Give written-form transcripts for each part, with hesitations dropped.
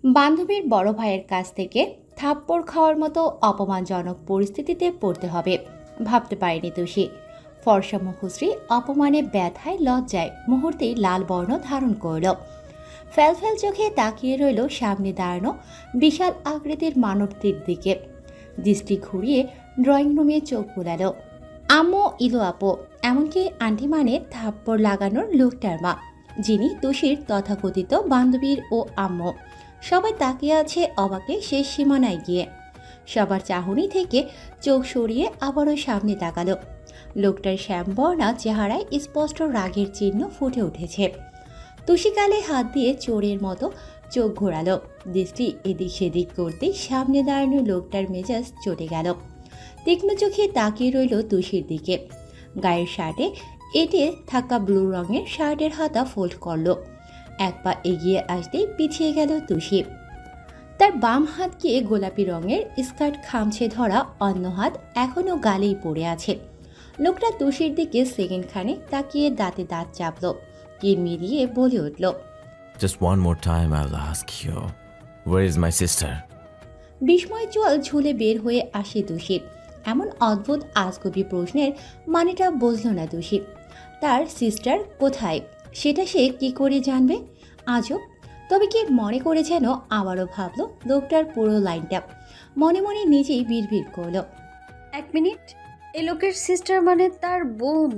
বান্ধবীর বড় ভাইয়ের কাছ থেকে থাপ্পড় খাওয়ার মতো অপমানজনক পরিস্থিতিতে পড়তে হবে ভাবতে পারেনি তুষি। ফর্সা মুখশ্রী অপমানে ব্যথায় লজ্জায় মুহূর্তেই লাল বর্ণ ধারণ করল। ফ্যালফ্যাল চোখে তাকিয়ে রইল সামনে দাঁড়ানো বিশাল আকৃতির মানবটির দিকে। দৃষ্টি ঘুরিয়ে ড্রয়িং রুমে চোখ বুলালো। আম্মু, ইলো আপু, এমনকি আন্টি মানে থাপ্পড় লাগানোর লোকটার মা, যিনি তুষির তথাকথিত বান্ধবীর ও আম্মু, সবাই তাকিয়ে আছে অবাকে শেষ সীমানায় গিয়ে। সবার চাহনি থেকে চোখ সরিয়ে আবারও সামনে তাকালো। লোকটার শ্যামবর্ণা চেহারায় স্পষ্ট রাগের চিহ্ন ফুটে উঠেছে। তুষি গালে হাত দিয়ে চোরের মতো চোখ ঘোরালো। দৃষ্টি এদিক সেদিক করতেই সামনে দাঁড়ানো লোকটার মেজাজ চটে গেল। তীক্ষ্ণ চোখে তাকিয়ে রইল তুষির দিকে। গায়ের শার্টে এঁটে থাকা ব্লু রঙের শার্টের হাতা ফোল্ড করলো। এক পা এগিয়ে আসতেই পিছিয়ে গেল তুষি। তার বাম হাতকে গোলাপি রঙের স্কার্ট খামছে ধরা, অন্য হাত এখনো গালেই পড়ে আছে। লোকটা তুষির দিকে সেকেন্ড খানে তাকিয়ে দাঁতে দাঁত চাপল, কিরমিরিয়ে বলে উঠল, Just one more time I'll ask you, where is my sister? বিস্ময় চোয়াল ঝুলে বের হয়ে আসে তুষির। এমন অদ্ভুত আজগুবি প্রশ্নের মানেটা বুঝল না তুষি। তার সিস্টার কোথায় সেটা সে কি করে জানবে? আজব। তবে কি মনে করে যেন আবারও ভাবলো লোকটার পুরো লাইনটা। মনে মনে নিজেই বিড়বিড় করল, এক মিনিট, এ লোকের সিস্টার মানে তার বোন।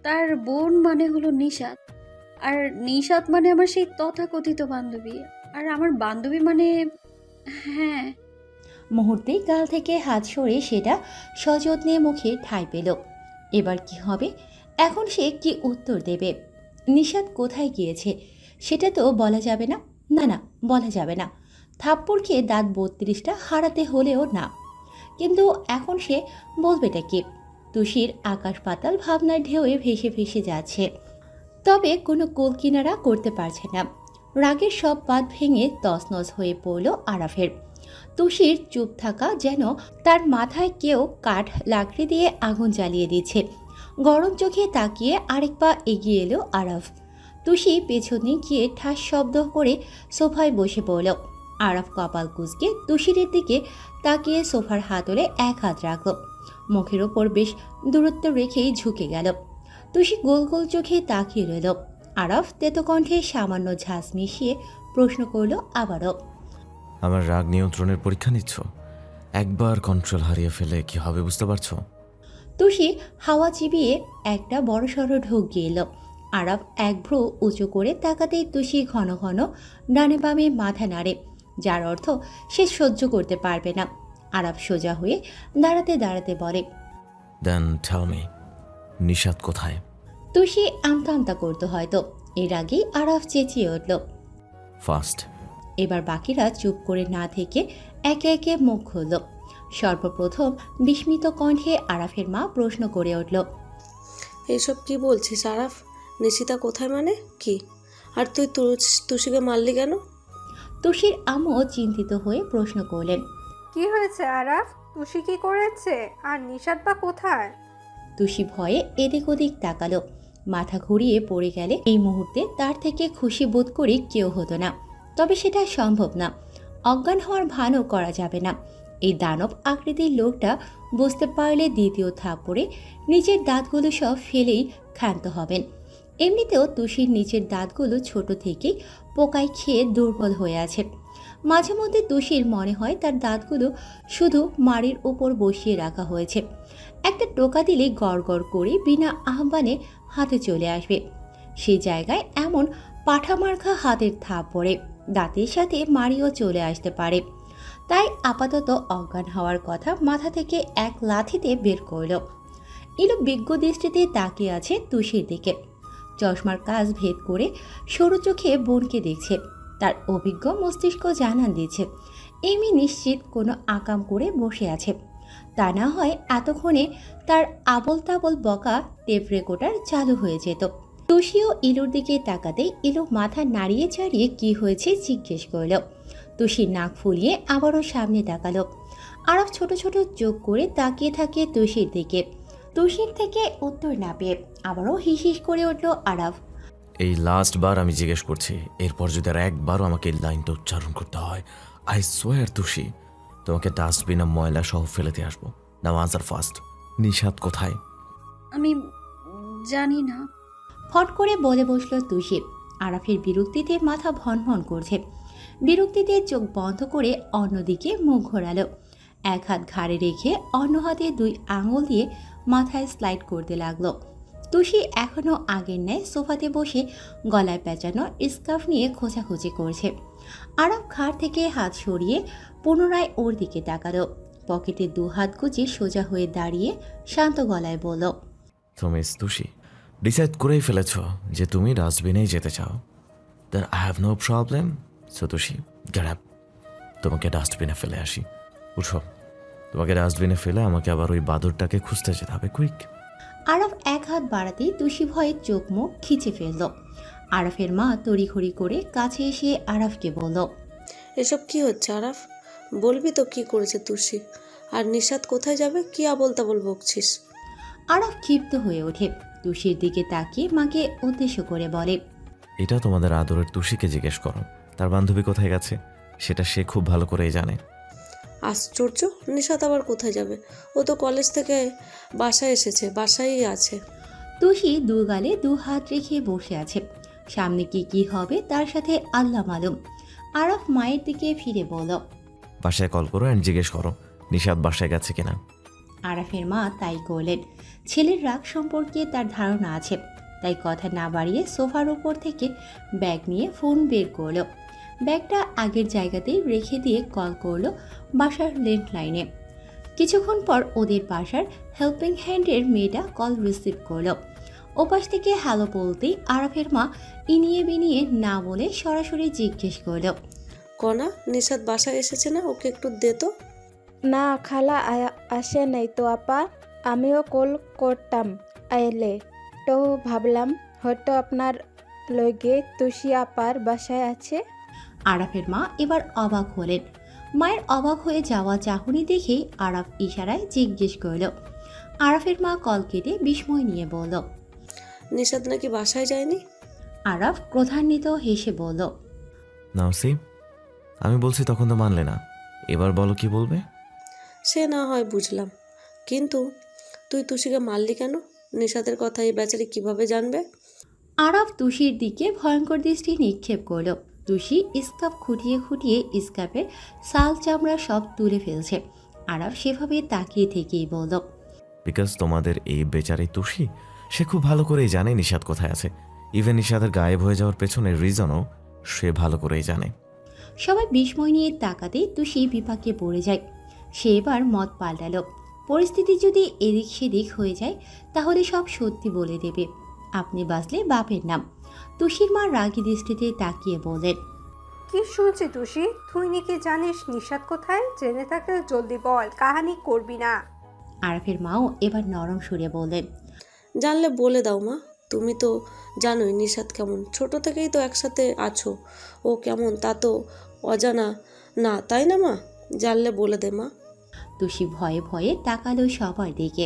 তার বোন মানে হলো নিশাত, আর নিশাত মানে আমার সেই তথাকথিত বান্ধবী, আর আমার বান্ধবী মানে, হ্যাঁ। মুহূর্তেই গাল থেকে হাত সরে সেটা সযত্নে মুখে ঠাঁই পেল। এবার কি হবে? এখন সে কি উত্তর দেবে? নিশাত কোথায় গিয়েছে সেটা তো বলা যাবে না। না না, বলা যাবে না। থাপ্পড় খেয়ে দাঁত 32টা হারাতে হলেও না। কিন্তু এখন সে বলবেটা কি? তুষির আকাশ পাতাল ভাবনার ঢেউয়ে ভেসে ভেসে যাচ্ছে, তবে কোনো কুল কিনারা করতে পারছে না। রাগের সব বাঁধ ভেঙে তছনছ হয়ে পড়ল আরাফের। তুষির চুপ থাকা যেন তার মাথায় কেউ কাঠ লাকড়ি দিয়ে আগুন জ্বালিয়ে দিচ্ছে। গরম চোখে তাকিয়ে আরেক পা এগিয়ে এলো আরাফ। তুষি পেছনে গিয়ে ঠাস শব্দ করে সোফায় বসে পড়ল। আরাফ কপাল কুঁচকে তুষিরের দিকে তাকিয়ে সোফার হাতলে এক হাত রাখল। মুখের ওপর বেশ দূরত্ব রেখেই ঝুঁকে গেল। তুষি গোল গোল চোখে তাকিয়ে রইল। আরাফ তেতো কণ্ঠে সামান্য ঝাঁজ মিশিয়ে প্রশ্ন করল আবারও, আমার রাগ নিয়ন্ত্রণের পরীক্ষা নিচ্ছ? একবার কন্ট্রোল হারিয়ে ফেলে কি হবে বুঝতে পারছো? তুষি হাওয়া চিবিয়ে একটা বড়সড় ঢোক গিয়ে। আরাফ এক ভ্রু উঁচু করে তাকাতেই তুষি ঘন ঘন ডানে বামে মাথা নাড়ে, যার অর্থ সে সহ্য করতে পারবে না। আরাফ সোজা হয়ে দাঁড়াতে দাঁড়াতে বলে, দেন টেল মি, নিশাত কোথায়? তুষি আমতা আমতা করতো হয়তো। এর আগেই আরাফ চেঁচিয়ে উঠল। ফাস্ট। এবার বাকিরা চুপ করে না থেকে একে একে মুখ খুলল। সর্বপ্রথম বিস্মিত কণ্ঠে আরাফের মা প্রশ্ন করে উঠল, এসব কি বলছিস আরাফ? নিশিতা কোথায় মানে কি? আর তুই তুষিকে মারলি কেন? তুষির আম্মু চিন্তিত হয়ে প্রশ্ন করলেন। কি হয়েছে আরাফ? তুষি কি করেছে? আর নিশাত বা কোথায়? তুষি ভয়ে এদিক ওদিক তাকালো। মাথা ঘুরিয়ে পড়ে গেলে এই মুহূর্তে তার থেকে খুশি বোধ করি কেউ হতো না। তবে সেটা সম্ভব না। অজ্ঞান হওয়ার ভানও করা যাবে না। এই দানব আকৃতির লোকটা বুঝতে পারলে দ্বিতীয় থাপ্পড়ে নিচের দাঁতগুলো সব ফেলেই ক্ষান্ত হবেন। এমনিতেও তুষির নিচের দাঁতগুলো ছোট থেকেই পোকায় খেয়ে দুর্বল হয়ে আছে। মাঝে মধ্যে তুষির মনে হয় তার দাঁতগুলো শুধু মাড়ির উপর বসিয়ে রাখা হয়েছে। একটা টোকা দিলে গড় গড় করে বিনা আহ্বানে হাতে চলে আসবে। সেই জায়গায় এমন পাঠামার্খা হাতের থাপ্পড়ে দাঁতের সাথে মাড়িও চলে আসতে পারে। তাই আপাতত অজ্ঞান হওয়ার কথা মাথা থেকে এক লাথিতে বের করল। ইলু বিজ্ঞ দৃষ্টিতে তাকিয়ে আছে তুষির দিকে। চশমার কাজ ভেদ করে সরু চোখে বোনকে দেখছে। তার অভিজ্ঞ মস্তিষ্ক জানান দিচ্ছে এমনি নিশ্চিত কোনো আকাম করে বসে আছে। তা না হয় এতক্ষণে তার আবল তাবল বকা টেপ রেকর্ডার চালু হয়ে যেত। তুষিও ইলুর দিকে তাকাতেই ইলু মাথা নাড়িয়ে চাড়িয়ে কি হয়েছে জিজ্ঞেস করল। তুষি নাক ফুলিয়ে আবারও সামনে তাকালো। আরাফ ছোট ছোট চোখ করে তাকিয়ে থাকে তুষির দিকে। তুষির থেকে উত্তর না পেয়ে আবারও হিস হিস করে উঠল আরাফ। এই লাস্ট বার আমি জিজ্ঞেস করছি, এরপর যদি আর একবারও আমাকে এই লাইনটা উচ্চারণ করতে হয়, আই সোয়ার তুষি, তোমাকে ডাস্টবিনে ময়লা সহ ফেলে দিয়ে আসবো। নাও আনসার ফার্স্ট, নিশাত কোথায়? আমি জানি না। ফট করে বলে বসল তুষি। আরাফের বিরক্তিতে মাথা ভনভন করছে। বিরক্তিতে চোখ বন্ধ করে অন্যদিকে মুখ ঘোরালো। এক হাত ঘাড়ে রেখে অন্য হাতে 2 আঙুল দিয়ে মাথায় স্লাইড করতে লাগলো। তুষি এখনও আগের ন্যায় সোফাতে বসে গলায় পেঁচানো স্কার্ফ নিয়ে খোঁচাখুচি করছে। আরাফ ঘাড় থেকে হাত সরিয়ে পুনরায় ওর দিকে তাকালো। পকেটে 2 হাত গুজে সোজা হয়ে দাঁড়িয়ে শান্ত গলায় বলল, তুমি তুষি ডিসাইড করেই ফেলেছ যে তুমি ডাস্টবিনেই যেতে চাও। Then I have no problem. So Tushi get up, তোমাকে ডাস্টবিনে ফেলে আসি। উঠো, তোমাকে ডাস্টবিনে ফেলে আমাকে আবার ওই বাদরটাকে খুঁজতে যেতে হবে, কুইক। আরাফ এক হাত বাড়াতেই তুষি ভয়ে চোখ মুখ খিচে ফেলল। আরাফের মা তড়িঘড়ি করে কাছে এসে আরাফকে বলল, এসব কি হচ্ছে আরাফ? বলবি তো কি করেছে তুষি? আর নিশাত কোথায় যাবে? কি আবল তাবল বকছিস? আরাফ ক্ষিপ্ত হয়ে ওঠে। তুষির দিকে তাকিয়ে মাকে উদ্দেশ্য করে বলে, এটা তোমাদের আদরের তুষিকে জিজ্ঞেস করো, তার বান্ধবী কোথায় গেছে সেটা সে খুব ভালো করেই জানে। আশ্চর্য, নিশাত আবার কোথায় যাবে? ও তো কলেজ থেকে বাসায় এসেছে, বাসায়ই আছে। তুষি 2 গালে 2 হাত রেখে বসে আছে। সামনে কি হবে তার সাথে আল্লাহ মালুম। আরাফ মায়ের দিকে ফিরে বলল, বাসায় কল করো অ্যান্ড জিজ্ঞেস করো নিশাত বাসায় গেছে কিনা। আরাফের মা তাই করলেন। ছেলের রাগ সম্পর্কে তার ধারণা আছে, তাই কথা না বাড়িয়ে সোফার উপর থেকে ব্যাগ নিয়ে ফোন বের করলো। ব্যাগটা আগের জায়গাতেই রেখে দিয়ে কল করলো বাসার ল্যান্ডলাইনে। কিছুক্ষণ পর ওদের বাসার হেল্পিং হ্যান্ডের মেয়েটা কল রিসিভ করলো। ওপাশ থেকে হ্যালো বলতেই আরাফের মা ইনিয়ে বিনিয়ে না বলে সরাসরি জিজ্ঞেস করলো, কণা, নিশাত বাসায় এসেছে না? ওকে একটু দে তো। না খালা আসে নাই তো আপা, আমিও কল করতাম আইলে, তো ভাবলাম হয়তো আপনার লগে তুষি আপার বাসায় আছে। আরাফের মা এবার অবাক হলেন। মায়ের অবাক হয়ে যাওয়া চাহনি দেখেই আরাফ ইশারায় জিজ্ঞেস করল। আরাফের মা কল কেটে বিস্ময় নিয়ে বলল, নিশাত নাকি বাসায় যায়নি? আরাফ ক্রোধান্বিত হেসে বলল, নাও সি, আমি বলছি তখন তো মানলে না, এবার বলো কি বলবে। সে না হয় বুঝলাম, কিন্তু তুই তুষিকে মারলি কেন? নিশাতের কথা এই বেচারি কিভাবে জানবে? আরাফ তুষির দিকে ভয়ঙ্কর দৃষ্টি নিক্ষেপ করল। তুষি স্কার্ফ খুঁটিয়ে খুঁটিয়ে স্কার্ফের সাল চামড়া সব তুলে ফেলছে। আরাফ সেভাবে তাকিয়ে থেকেই বলল, বিকজ তোমাদের এই বেচারি তুষি, সে খুব ভালো করেই জানে নিশাত কোথায় আছে। ইভেন নিশাতের গায়েব হয়ে যাওয়ার পেছনের রিজনও সে ভালো করেই জানে। সবাই বিস্ময় নিয়ে তাকাতেই তুষি বিপাকে পড়ে যায়। সে এবার মত পাল্টালো। পরিস্থিতি যদি এদিক সেদিক হয়ে যায় তাহলে সব সত্যি বলে দেবে। আপনি বাঁচলে বাপের নাম। তুষির মা রাগী দৃষ্টিতে তাকিয়ে বলেন, কি শুনছি তুষি? তুই নাকি জানিস নিশাত কোথায়? জেনে থাকলে জলদি বল, কাহানি করবি না। আরাফের মাও এবার নরম সুরে বললেন, জানলে বলে দাও মা, তুমি তো জানোই নিশাত কেমন, ছোট থেকেই তো একসাথে আছো। ও কেমন তা তো অজানা না, তাই না মা? জানলে বলে দে মা। তুষি ভয়ে ভয়ে তাকালো সবার দিকে।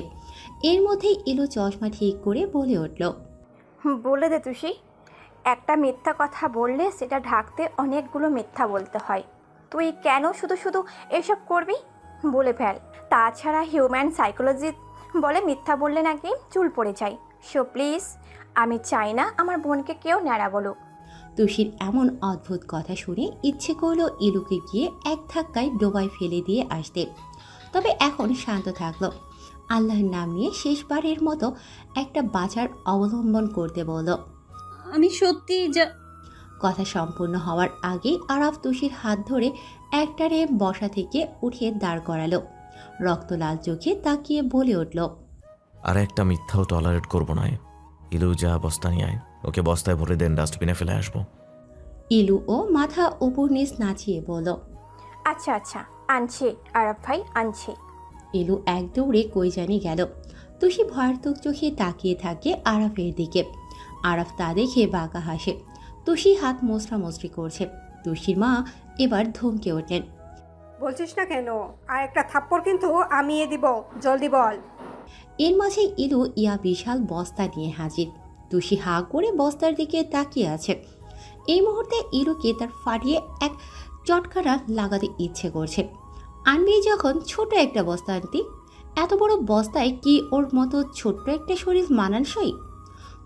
এর মধ্যেই এলো চশমা ঠিক করে বলে উঠল, বলে দে তুষি, একটা মিথ্যা কথা বললে সেটা ঢাকতে অনেকগুলো মিথ্যা বলতে হয়। তুই কেন শুধু শুধু এসব করবি? বলে ফেল। তাছাড়া হিউম্যান সাইকোলজি বলে মিথ্যা বললে নাকি চুল পড়ে যায়। সো প্লিজ, আমি চাই না আমার বোনকে কেউ ন্যাড়া বলুক। তুষির এমন অদ্ভুত কথা শুনে ইচ্ছে করলো ইলুকে গিয়ে এক ধাক্কায় ডোবায় ফেলে দিয়ে আসতে। তবে এখন শান্ত থাকলো। আল্লাহর নাম নিয়ে শেষবারের মতো একটা বাঁচার অবলম্বন করতে বলল। আমি সত্যি কথা সম্পূর্ণ হওয়ার আগেই আরাফ তুষির হাত ধরে একটারে বসা থেকে উঠে দাঁড় করালো। রক্ত লাল চোখে তাকিয়ে বলে উঠল, আর একটা মিথ্যাও টলারেট করবো না। ইলু যা বস্তা নিয়ে আয়, ওকে বস্তায় ভরে দেন, ডাস্টবিনে ফেলে আসবো। ইলু ও মাথা উপর নিচ নাচিয়ে বলল, আচ্ছা আচ্ছা, আনছি আরাফ ভাই, আনছি। ইলু এক দৌড়ে কই জানি গেল। তুষি ভয়ার্থক চোখে তাকিয়ে থাকে আরাফের দিকে। আরাফ তা দেখে বাঁকা হাসে। তুষি হাত মোছড়ামোছড়ি করছে। তুষির মা এবার ধমকে উঠলেন, বলছিস না কেন? আর একটা থাপ্পড় কিন্তু আমিয়ে দিব, জলদি বল। এর মাঝে ইলু ইয়া বিশাল বস্তা নিয়ে হাজির। তুষি হা করে বস্তার দিকে তাকিয়ে আছে। এই মুহূর্তে ইলুকে তার ফাটিয়ে এক চটকানা লাগাতে ইচ্ছে করছে। আনবি যখন ছোট একটা বস্তা আনতি, এত বড় বস্তায় কি ওর মতো ছোট্ট একটা শরীর মানানসই?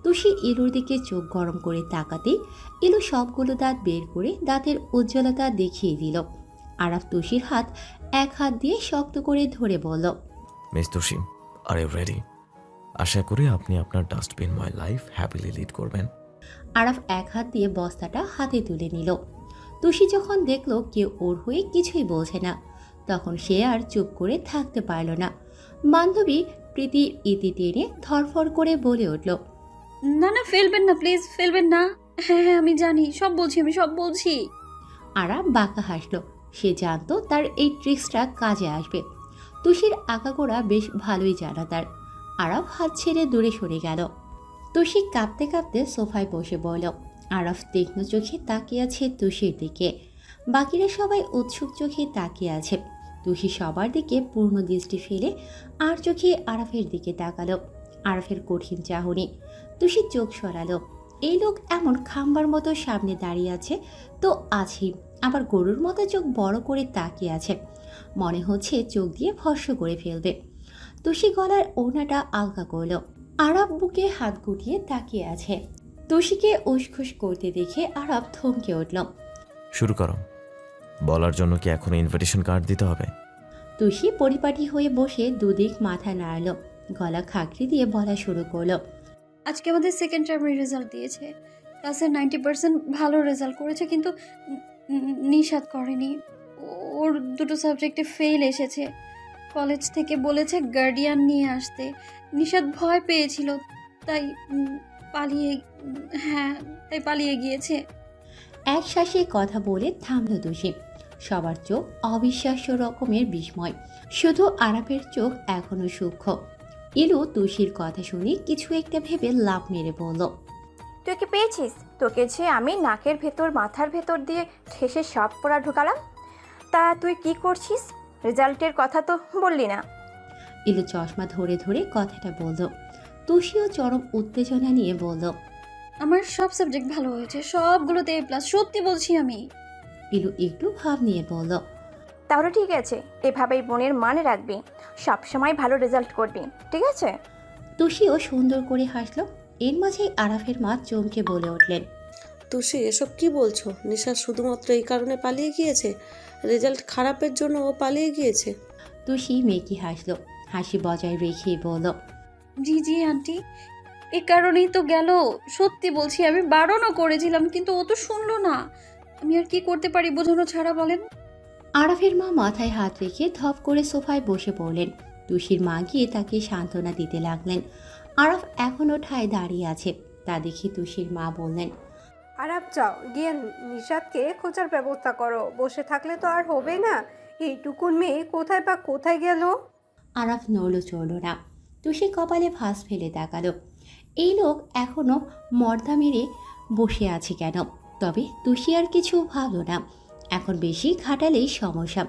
তুষি ইলুর দিকে চোখ গরম করে তাকাতেই ইলু সবগুলো দাঁত বের করে দাঁতের উজ্জ্বলতা দেখিয়ে দিল। আরাফ তুষির হাত এক হাত দিয়ে শক্ত করে ধরে বলল, miss Tushi, are you ready? আশা করি আপনি আপনার ডাস্টবিনময় লাইফ হ্যাপিলি লিড করবেন। আরাফ এক হাত দিয়ে বস্তাটা হাতে তুলে নিল। তুষি যখন দেখলো কেউ ওর হয়ে কিছুই বলছে না, তখন সে আর চুপ করে থাকতে পারল না। বান্ধবী প্রীতির ইতি টেনে ধরফর করে বলে উঠল, না না, ফেলবেন না প্লিজ, ফেলবেন না। হ্যাঁ হ্যাঁ, আমি জানি, আমি সব বলছি। আরাফ বাঁকা হাসলো। সে জানতো তার এই ট্রিক্সটা কাজে আসবে। তুষির আগাগোড়া বেশ ভালোই জানা তার। আরাফ হাত ছেড়ে দূরে সরে গেল। তুষি কাঁপতে কাঁপতে সোফায় বসে বলল। আরাফ তীক্ষ্ণ চোখে তাকিয়ে আছে তুষির দিকে। বাকিরা সবাই উৎসুক চোখে তাকিয়ে আছে। তুষি সবার দিকে পূর্ণ দৃষ্টি ফেলে আর চোখে আরাফের দিকে তাকালো। আরাফের কঠিন চাহনি। তুষি চোখ সরালো। এই লোক এমন খাম্বার মতো সামনে দাঁড়িয়ে আছে তো আছেই, আবার গরুর মতো চোখ বড় করে তাকিয়ে আছে। মনে হচ্ছে চোখ দিয়ে ভস্ম করে ফেলবে। তুষি গলার ওড়নাটা আলগা করল। আরাফ বুকে হাত গুটিয়ে তাকিয়ে আছে। তুষিকে উসখুস করতে দেখে আরাফ থমকে উঠল। শুরু করো। বলার জন্য কি এখনো ইনভিটেশন কার্ড দিতে হবে? তুষি পরিপাটি হয়ে বসে দুদিক মাথা নাড়ল। গলা খাকড়ি দিয়ে বলা শুরু করলো। আজকে আমাদের সেকেন্ড টার্মের রেজাল্ট দিয়েছে। ক্লাসের 90% ভালো রেজাল্ট করেছে, কিন্তু নিশাত করেনি। ওর দুটো সাবজেক্টে ফেল এসেছে। কলেজ থেকে বলেছে গার্ডিয়ান নিয়ে আসতে। নিশাত ভয় পেয়েছিল, তাই পালিয়ে গিয়েছে। এক শ্বাসে কথা বলে থামল তুষি। সবার চোখ অবিশ্বাস্য রকমের বিস্ময়। শুধু আরাফের চোখ এখনো সূক্ষ্ম। ইলু তুষির কথা শুনে কিছু একটা ভেবে লাফ মেরে বলল, তুই কি পেয়েছিস? তোকে যে আমি নাকের ভেতর মাথার ভেতর দিয়ে ঠেসে সব পড়া ঢুকালাম, তা তুই কি করছিস? রেজাল্টের কথা তো বললি না। ইলু চশমা ধরে ধরে কথাটা বলল। তুষিও চরম উত্তেজনা নিয়ে বলল, আমার সব সাবজেক্ট ভালো হয়েছে, সবগুলোতে A+, সত্যি বলছি আমি। ইলু একটু ভাব নিয়ে বলল, তাহলে ঠিক আছে, এভাবেই বোনের মানে রাখবি, সবসময় ভালো রেজাল্ট করবি, ঠিক আছে? তুষিও সুন্দর করে হাসল। এর মাঝেই আরাফের মা চমকে বলে উঠলেন, তুষি, এসব কি বলছো? নিশা শুধুমাত্র এই কারণে পালিয়ে গিয়েছে? রেজাল্ট খারাপের জন্য ও পালিয়ে গিয়েছে? তুষি মেকি হাসল। হাসি বজায় রেখেই বলল, জি জি আন্টি, এ কারণেই তো গেল। সত্যি বলছি, আমি বারণও করেছিলাম, কিন্তু ও তো শুনলো না। আমি আর কি করতে পারি বোঝানো ছাড়া, বলেন? আরাফের মা মাথায় হাত রেখে ধপ করে সোফায় বসে পড়লেন। তুষির মা গিয়ে তাকে সান্ত্বনা দিতে লাগলেন। আরাফ এখনও ঠায় দাঁড়িয়ে আছে, তা দেখে তুষির মা বললেন, আরাফ, যাও গিয়ে নিশাদকে খোঁজার ব্যবস্থা করো। বসে থাকলে তো আর হবে না। এইটুকুন মেয়ে কোথায় গেল? আরাফ নড়ল চড়ল না। তুষি কপালে ভাঁজ ফেলে তাকালো। এই লোক এখনো মর্দা মেরে বসে আছে কেন? তবে তুষি আর কিছু ভাবল না। এখন বেশি ঘাটালেই সমস্যা।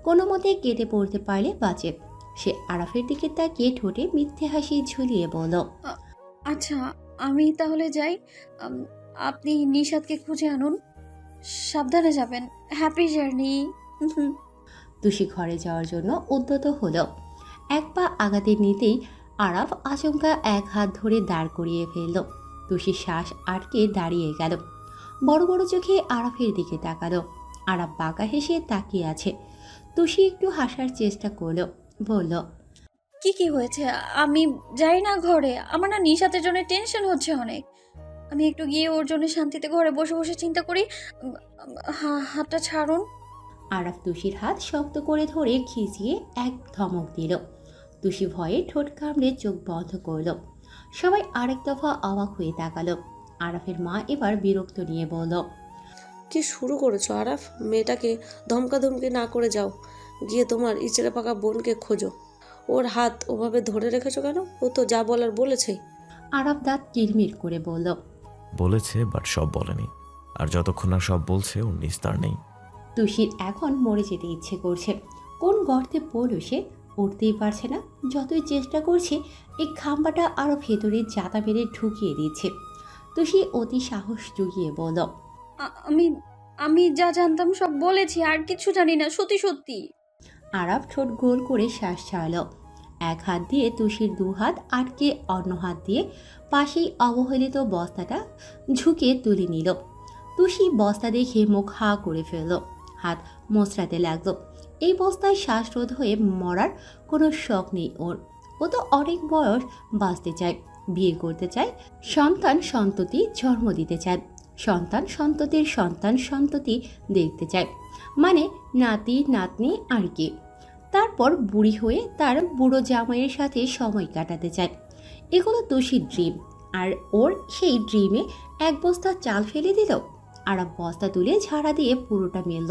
কোনো মতে কেটে পড়তে পারলে বাঁচে। সে আরাফের দিকে তাকিয়ে ঠোঁটে মিথ্যে হাসি ঝুলিয়ে বলল, আচ্ছা, আমি তাহলে যাই। আপনি নিশাদকে খুঁজে আনুন। সাবধানে যাবেন। Happy journey. তুষি ঘরে যাওয়ার জন্য উদ্যত হলো। এক পা আগাতে নিতেই আরাফ আচমকা এক হাত ধরে দাঁড় করিয়ে ফেলল। তুষি শ্বাস আটকে দাঁড়িয়ে গেল। বড় বড় চোখে আরাফের দিকে তাকালো। আরাফ বাঁকা হেসে তাকিয়ে আছে। তুষি একটু হাসার চেষ্টা করলো, বলল, কি হয়েছে? আমি যাই না ঘরে। আমার না নিশাতের জন্য টেনশন হচ্ছে অনেক। আমি একটু গিয়ে ওর জন্য শান্তিতে ঘরে বসে বসে চিন্তা করি। হাতটা ছাড়ুন। আরাফ তুষির হাত শক্ত করে ধরে খিচিয়ে এক ধমক দিল। তুষি ভয়ে ঠোঁট কামড়ে চোখ বন্ধ করল। সবাই আরেক দফা অবাক হয়ে তাকালো। আরাফের মা এবার বিরক্ত নিয়ে বলল, কি শুরু করেছো আরাফ? মেয়েটাকে ধমকাধমকি না করে যাও, গিয়ে তোমার ইচড়ে পাকা বোনকে খোঁজো। ওর হাত ওভাবে ধরে রেখেছো কেন? ও তো যা বলার বলেছেই। আরাফ দাঁত কিরমির করে বলল, বলেছে, বাট সব বলেনি। আর যতক্ষণ না সব বলছে ওর নিস্তার নেই। তুষির এখন মরে যেতে ইচ্ছে করছে। কোন গর্তে পড়ল সে? উঠতেই পারছে না। যতই চেষ্টা করছে এই খাম্বাটা আরও ভেতরে জাতা বেড়ে ঢুকিয়ে দিচ্ছে। তুষি অতি সাহস জুগিয়ে বলল, আমি আমি যা জানতাম সব বলেছি, আর কিছু জানি না, সত্যি সত্যি। আরাফ ঠোঁট গোল করে শ্বাস ছাড়ল। এক হাত দিয়ে তুষির দু হাত আটকে অন্য হাত দিয়ে পাশেই অবহেলিত বস্তাটা ঝুঁকে তুলে নিল। তুষি বস্তা দেখে মুখ হা করে ফেলল, হাত মোচড়াতে লাগলো। এই বস্তায় শ্বাসরোধ হয়ে মরার কোনো শখ নেই ওর। ও তো অনেক বয়স বাঁচতে চায়, বিয়ে করতে চায়, সন্তান সন্ততি জন্ম দিতে চায়, সন্তান সন্ততির সন্তান সন্ততি দেখতে চায়, মানে নাতি নাতনি আর কি। তারপর বুড়ি হয়ে তার বুড়ো জামাইয়ের সাথে সময় কাটাতে চায়। এগুলো তুষির ড্রিম। আর ওর সেই ড্রিমে এক বস্তা চাল ফেলে দিল। আর বস্তা তুলে ঝাড়া দিয়ে পুরোটা মেলল।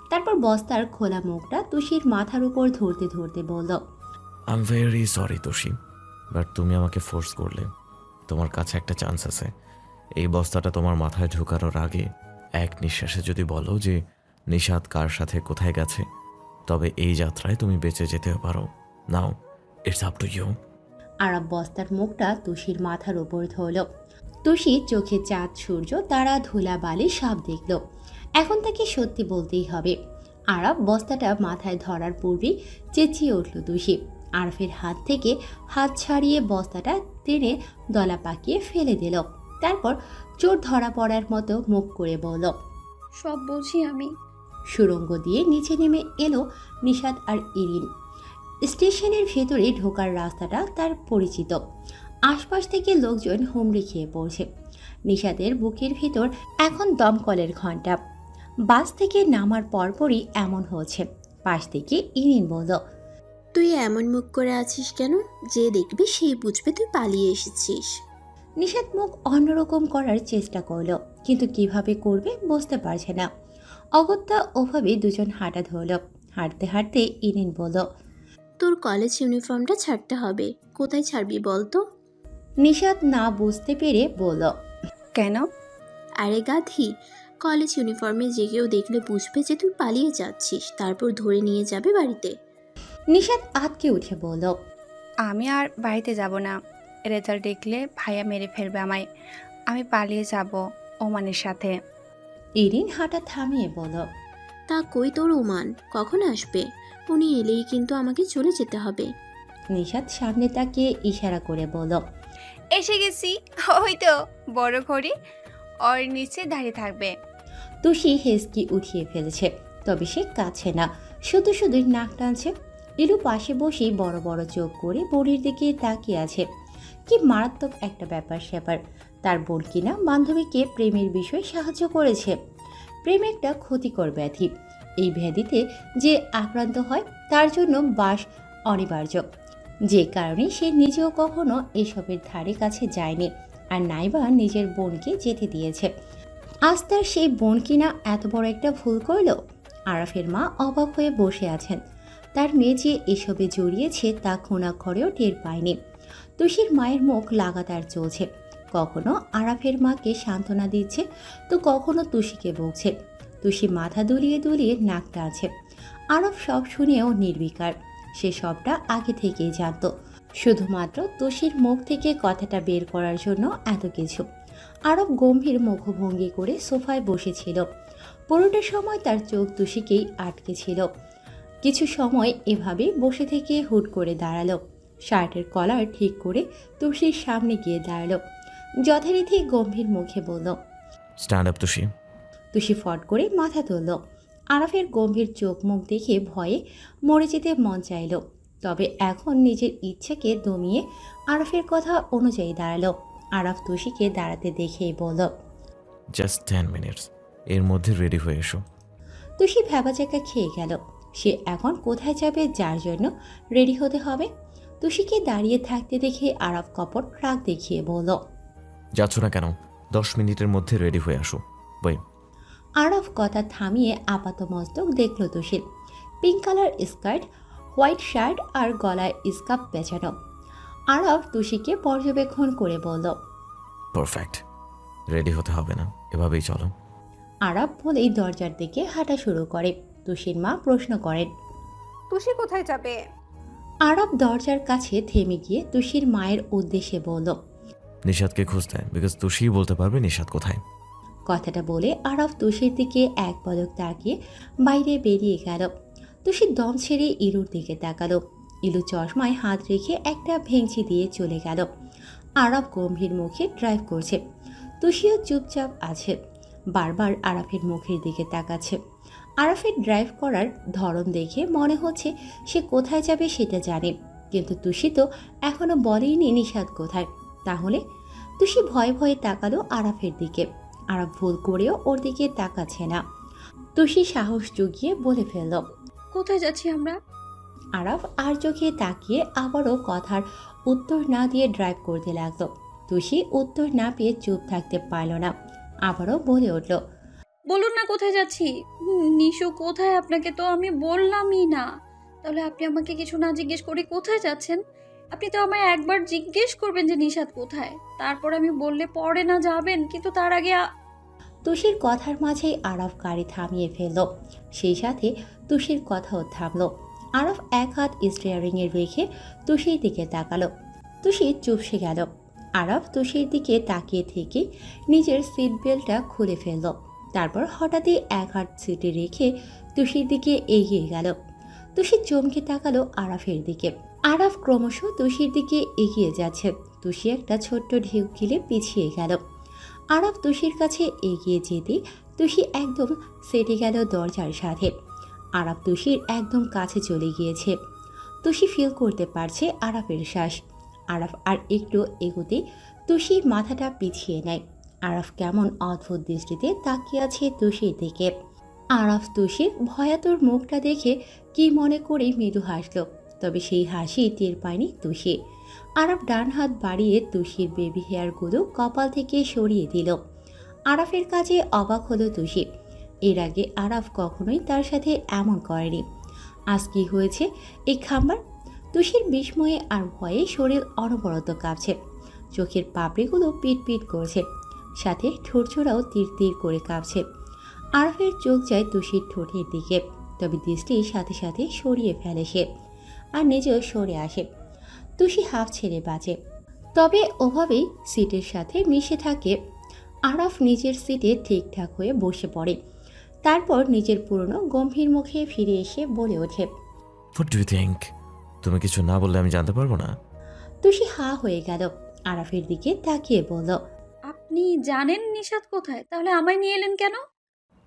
তারপর বস্তার খোলা মুখটা তুষির মাথার উপর ধরতে ধরতে বলল, I am very sorry Toshi, but তুমি আমাকে ফোর্স করলে। তোমার কাছে একটা চান্স আছে। এই বস্তাটা তোমার মাথায় ঢোকানোর আগে এক নিঃশ্বাসে যদি বলো যে নিশাত কার সাথে কোথায় গেছে, তবে এই যাত্রায় তুমি বেঁচে যেতেও পারো। নাও, ইটস আপ টু ইউ। আরব বস্তার মুখটা তুষির মাথার উপর ধরল। তুষি চোখে চাঁদ সূর্য তারা ধুলা বালি সব দেখল। এখন তাকে সত্যি বলতেই হবে। আরব বস্তাটা মাথায় ধরার পূর্বেই চেঁচিয়ে উঠল তুষি। আরফের হাত থেকে হাত ছাড়িয়ে বস্তাটা টেনে দলা পাকিয়ে ফেলে দিল। তারপর চোর ধরা পড়ার মতো মুখ করে বলল, সব বলছি আমি। সুড়ঙ্গ দিয়ে নিচে নেমে এলো নিশাত আর ইরিন। স্টেশনের ভেতরে ঢোকার রাস্তাটা তার পরিচিত। আশপাশ থেকে লোকজন হুমড়ি খেয়ে পড়ছে। নিশাতের বুকের ভিতর এখন দমকলের ঘণ্টা। বাস থেকে নামার পরপরই এমন হচ্ছে। পাশ থেকে ইরিন বলল, তুই এমন মুখ করে আছিস কেন? যে দেখবে সেই বুঝবে তুই পালিয়ে এসেছিস। নিশাত মুখ অন্যরকম করার চেষ্টা করলো, কিন্তু কিভাবে করবে বুঝতে পারছে না। অগত্যা ওভাবে দুজন হাঁটা ধরল। হাঁটতে হাঁটতে ইরিন বলল, তোর কলেজ ইউনিফর্মটা ছাড়তে হবে। কোথায় ছাড়বি বল তো? নিশাত না বুঝতে পেরে বলল, কেন? আরে গাধি, কলেজ ইউনিফর্মে যে কেউ দেখলে বুঝবে যে তুই পালিয়ে যাচ্ছিস, তারপর ধরে নিয়ে যাবে বাড়িতে। নিশাত আটকে উঠে বলল, আমি আর বাড়িতে যাব না। রেজাল্ট দেখলে ভাইয়া মেরে ফেলবে আমায়। আমি পালিয়ে যাব ওমানের সাথে। ইরিন হাঁটা থামিয়ে বলল, তা কই তোর ওমান? কখন আসবে? উনি এলেই কিন্তু আমাকে চলে যেতে হবে। নিশাত সামনে তাকিয়ে ইশারা করে বলল, এসে গেছি, ওই তো বড় ঘড়ি ওর নিচে দাঁড়িয়ে থাকবে। তুষি হেসকি উঠিয়ে ফেলেছে, তবে সে কাছে না, শুধু শুধুই নাক টানছে। ইলু পাশে বসেই বড় বড় চোখ করে বোনের দিকে তাকিয়ে আছে। কি মারাত্মক একটা ব্যাপার স্যাপার। তার বোন কিনা বান্ধবীকে প্রেমের বিষয়ে সাহায্য করেছে। প্রেম একটা ক্ষতিকর ব্যাধি। এই ব্যাধিতে যে আক্রান্ত হয় তার জন্য বাস অনিবার্য, যে কারণে সে নিজেও কখনো এসবের ধারে কাছে যায়নি, আর নাইবা নিজের বোনকে যেতে দিয়েছে। আজ তার সেই বোন কিনা এত বড় একটা ভুল করল। আরাফের মা অবাক হয়ে বসে আছেন। তার মেয়ে যে এসবে জড়িয়েছে তা খোনাক্ষরেও টের পায়নি। তুষির মায়ের মুখ লাগাতার চলছে। কখনো আরাফের মাকে সান্ত্বনা দিচ্ছে, তো কখনো তুষিকে বকছে। তুষি মাথা দুলিয়ে দুলিয়ে নাক টানছে। আরফ সব শুনেও নির্বিকার। সে সবটা আগে থেকেই জানত, শুধুমাত্র তুষির মুখ থেকে কথাটা বের করার জন্য এত কিছু। আরব গম্ভীর মুখভঙ্গি করে সোফায় বসেছিল। পুরোটা সময় তার চোখ তুষিকেই আটকে ছিল। কিছু সময় এভাবে বসে থেকে হুট করে দাঁড়ালো। শার্টের কলার ঠিক করে তুষির সামনে গিয়ে দাঁড়ালো। যথারীতি গম্ভীর মুখে বলল, স্ট্যান্ড আপ তুষি। তুষি ফট করে মাথা তুলল। আরাফের গম্ভীর চোখ মুখ দেখে ভয়ে মরে যেতে মন চাইল, তবে এখন নিজের ইচ্ছাকে দমিয়ে আরাফের কথা অনুযায়ী দাঁড়ালো। আরাফ তুষিকে দাঁড়াতে দেখেই বলল, জাস্ট 10 মিনিটস, এর মধ্যে রেডি হয়ে এসো। তুষি ভ্যাবাচাকা খেয়ে গেল। সে এখন কোথায় যাবে যার জন্য রেডি হতে হবে? তুষিকে দাঁড়িয়ে থাকতে দেখে আরাফ কপট রাগ দেখিয়ে বলল, যাচ্ছ না কেন? 10 মিনিটের মধ্যে রেডি হয়ে আসো। বই। আরাফ কথা থামিয়ে আপাতমস্তক দেখল তুষির। Pink colour skirt, white shirt আর গলায় স্কার্ফ পেঁচানো। আরাফ তুষিকে পর্যবেক্ষণ করে বলল, পারফেক্ট, রেডি হতে হবে না, এভাবেই চলো। আরাফ বলেই দরজার দিকে হাঁটা শুরু করে। তুষির মা প্রশ্ন করেন, তুষি কোথায় যাবে? আরব দরজার কাছে থেমে গিয়ে তুষির মায়ের উদ্দেশ্যে বলল। নিশাদকে খুঁজতে, বিকজ তুষিই বলতে পারবে নিশাদ কোথায়। কথাটা বলে আরব তুষির দিকে এক পলক তাকিয়ে বাইরে বেরিয়ে গেল। তুষি দম ছেড়ে ইলুর দিকে তাকালো। ইলু চশমায় হাত রেখে একটা ভেঙচি দিয়ে চলে গেল। আরব গম্ভীর মুখে ড্রাইভ করছে। তুষিও চুপচাপ আছে, বারবার আরাফের মুখের দিকে তাকাচ্ছে। আরাফের ড্রাইভ করার ধরন দেখে মনে হচ্ছে সে কোথায় যাবে সেটা জানে, কিন্তু তুষি তো এখনো বলেইনি নিশাদ কোথায়। তাহলে তুষি ভয়ে ভয়ে তাকালো আরাফের দিকে। আরাফ ভুল করেও ওর দিকে তাকাচ্ছে না। তুষি সাহস জুগিয়ে বলে ফেলল। কোথায় যাচ্ছি আমরা? আরাফ আর চোখে তাকিয়ে আবারও কথার উত্তর না দিয়ে ড্রাইভ করতে লাগলো। তুষি উত্তর না পেয়ে চুপ থাকতে পারল না, আবারও বলে উঠল। বলুন না কোথায় যাচ্ছি। নিশু কোথায়? আপনাকে তো আমি বললামই না। তাহলে আপনি আমাকে কিছু না জিজ্ঞেস করে কোথায় যাচ্ছেন? আপনি তো আমায় একবার জিজ্ঞেস করবেন যে নিশাদ কোথায়, তারপর আমি বললে পরে না যাবেন, কিন্তু তার আগে তুষির কথার মাঝেই আরাফ গাড়ি থামিয়ে ফেলল। সেই সাথে তুষির কথাও থামল। আরাফ এক হাত স্টিয়ারিংয়ে রেখে তুষির দিকে তাকালো। তুষি চুপসে গেল। আরাফ তুষির দিকে তাকিয়ে থেকে নিজের সিট বেল্টটা খুলে ফেলল। তারপর হঠাৎই এক হাত সিটে রেখে তুষির দিকে এগিয়ে গেল। তুষি চমকে তাকালো আরাফের দিকে। আরাফ ক্রমশ তুষির দিকে এগিয়ে যাচ্ছে। তুষি একটা ছোট্ট ঢেউ গিলে পিছিয়ে গেল। আরাফ তুষির কাছে এগিয়ে যেতে তুষি একদম সেটে গেল দরজার সাথে। আরাফ তুষির একদম কাছে চলে গিয়েছে। তুষি ফিল করতে পারছে আরাফের শ্বাস। আরাফ আর একটু এগোতে তুষি মাথাটা পিছিয়ে নেয়। আরাফ কেমন অদ্ভুত দৃষ্টিতে তাকিয়ে আছে তুষির দিকে। আরাফ তুষির ভয়াতুর মুখটা দেখে কি মনে করে মৃদু হাসল, তবে সেই হাসি টের পায়নি তুষি। আরাফ ডান হাত বাড়িয়ে তুষির বেবি হেয়ারগুলো কপাল থেকে সরিয়ে দিল। আরাফের কাছে অবাক হলো তুষি। এর আগে আরাফ কখনোই তার সাথে এমন করেনি। আজ কি হয়েছে এই খাম্বার? তুষির বিস্ময়ে আর ভয়ে শরীর অনবরত কাঁপছে। চোখের পাপড়িগুলো পিট পিট করছে, সাথে ঠোঁটছোড়াও তীর তীর করে কাঁপছে। আরাফের চোখ যায় তুষির ঠোঁটের দিকে, তবে দৃষ্টি সাথে সাথে সরিয়ে ফেলে সে, আর নিজেও সরে আসে। তুষি হাফ ছেড়ে বাজে, তবে ওভাবেই সিটের সাথে মিশে থাকে। আরাফ নিজের সিটে ঠিকঠাক হয়ে বসে পড়ে। তারপর নিজের পুরনো গম্ভীর মুখে ফিরে এসে বলে ওঠে। What do you think? তুমি কিছু না বললে আমি জানতে পারবো না? তুষি হা হয়ে গেল। আরাফের দিকে তাকিয়ে বলল। আপনি জানেন নিশাদ কোথায়? তাহলে আমায় নিয়ে এলেন কেন?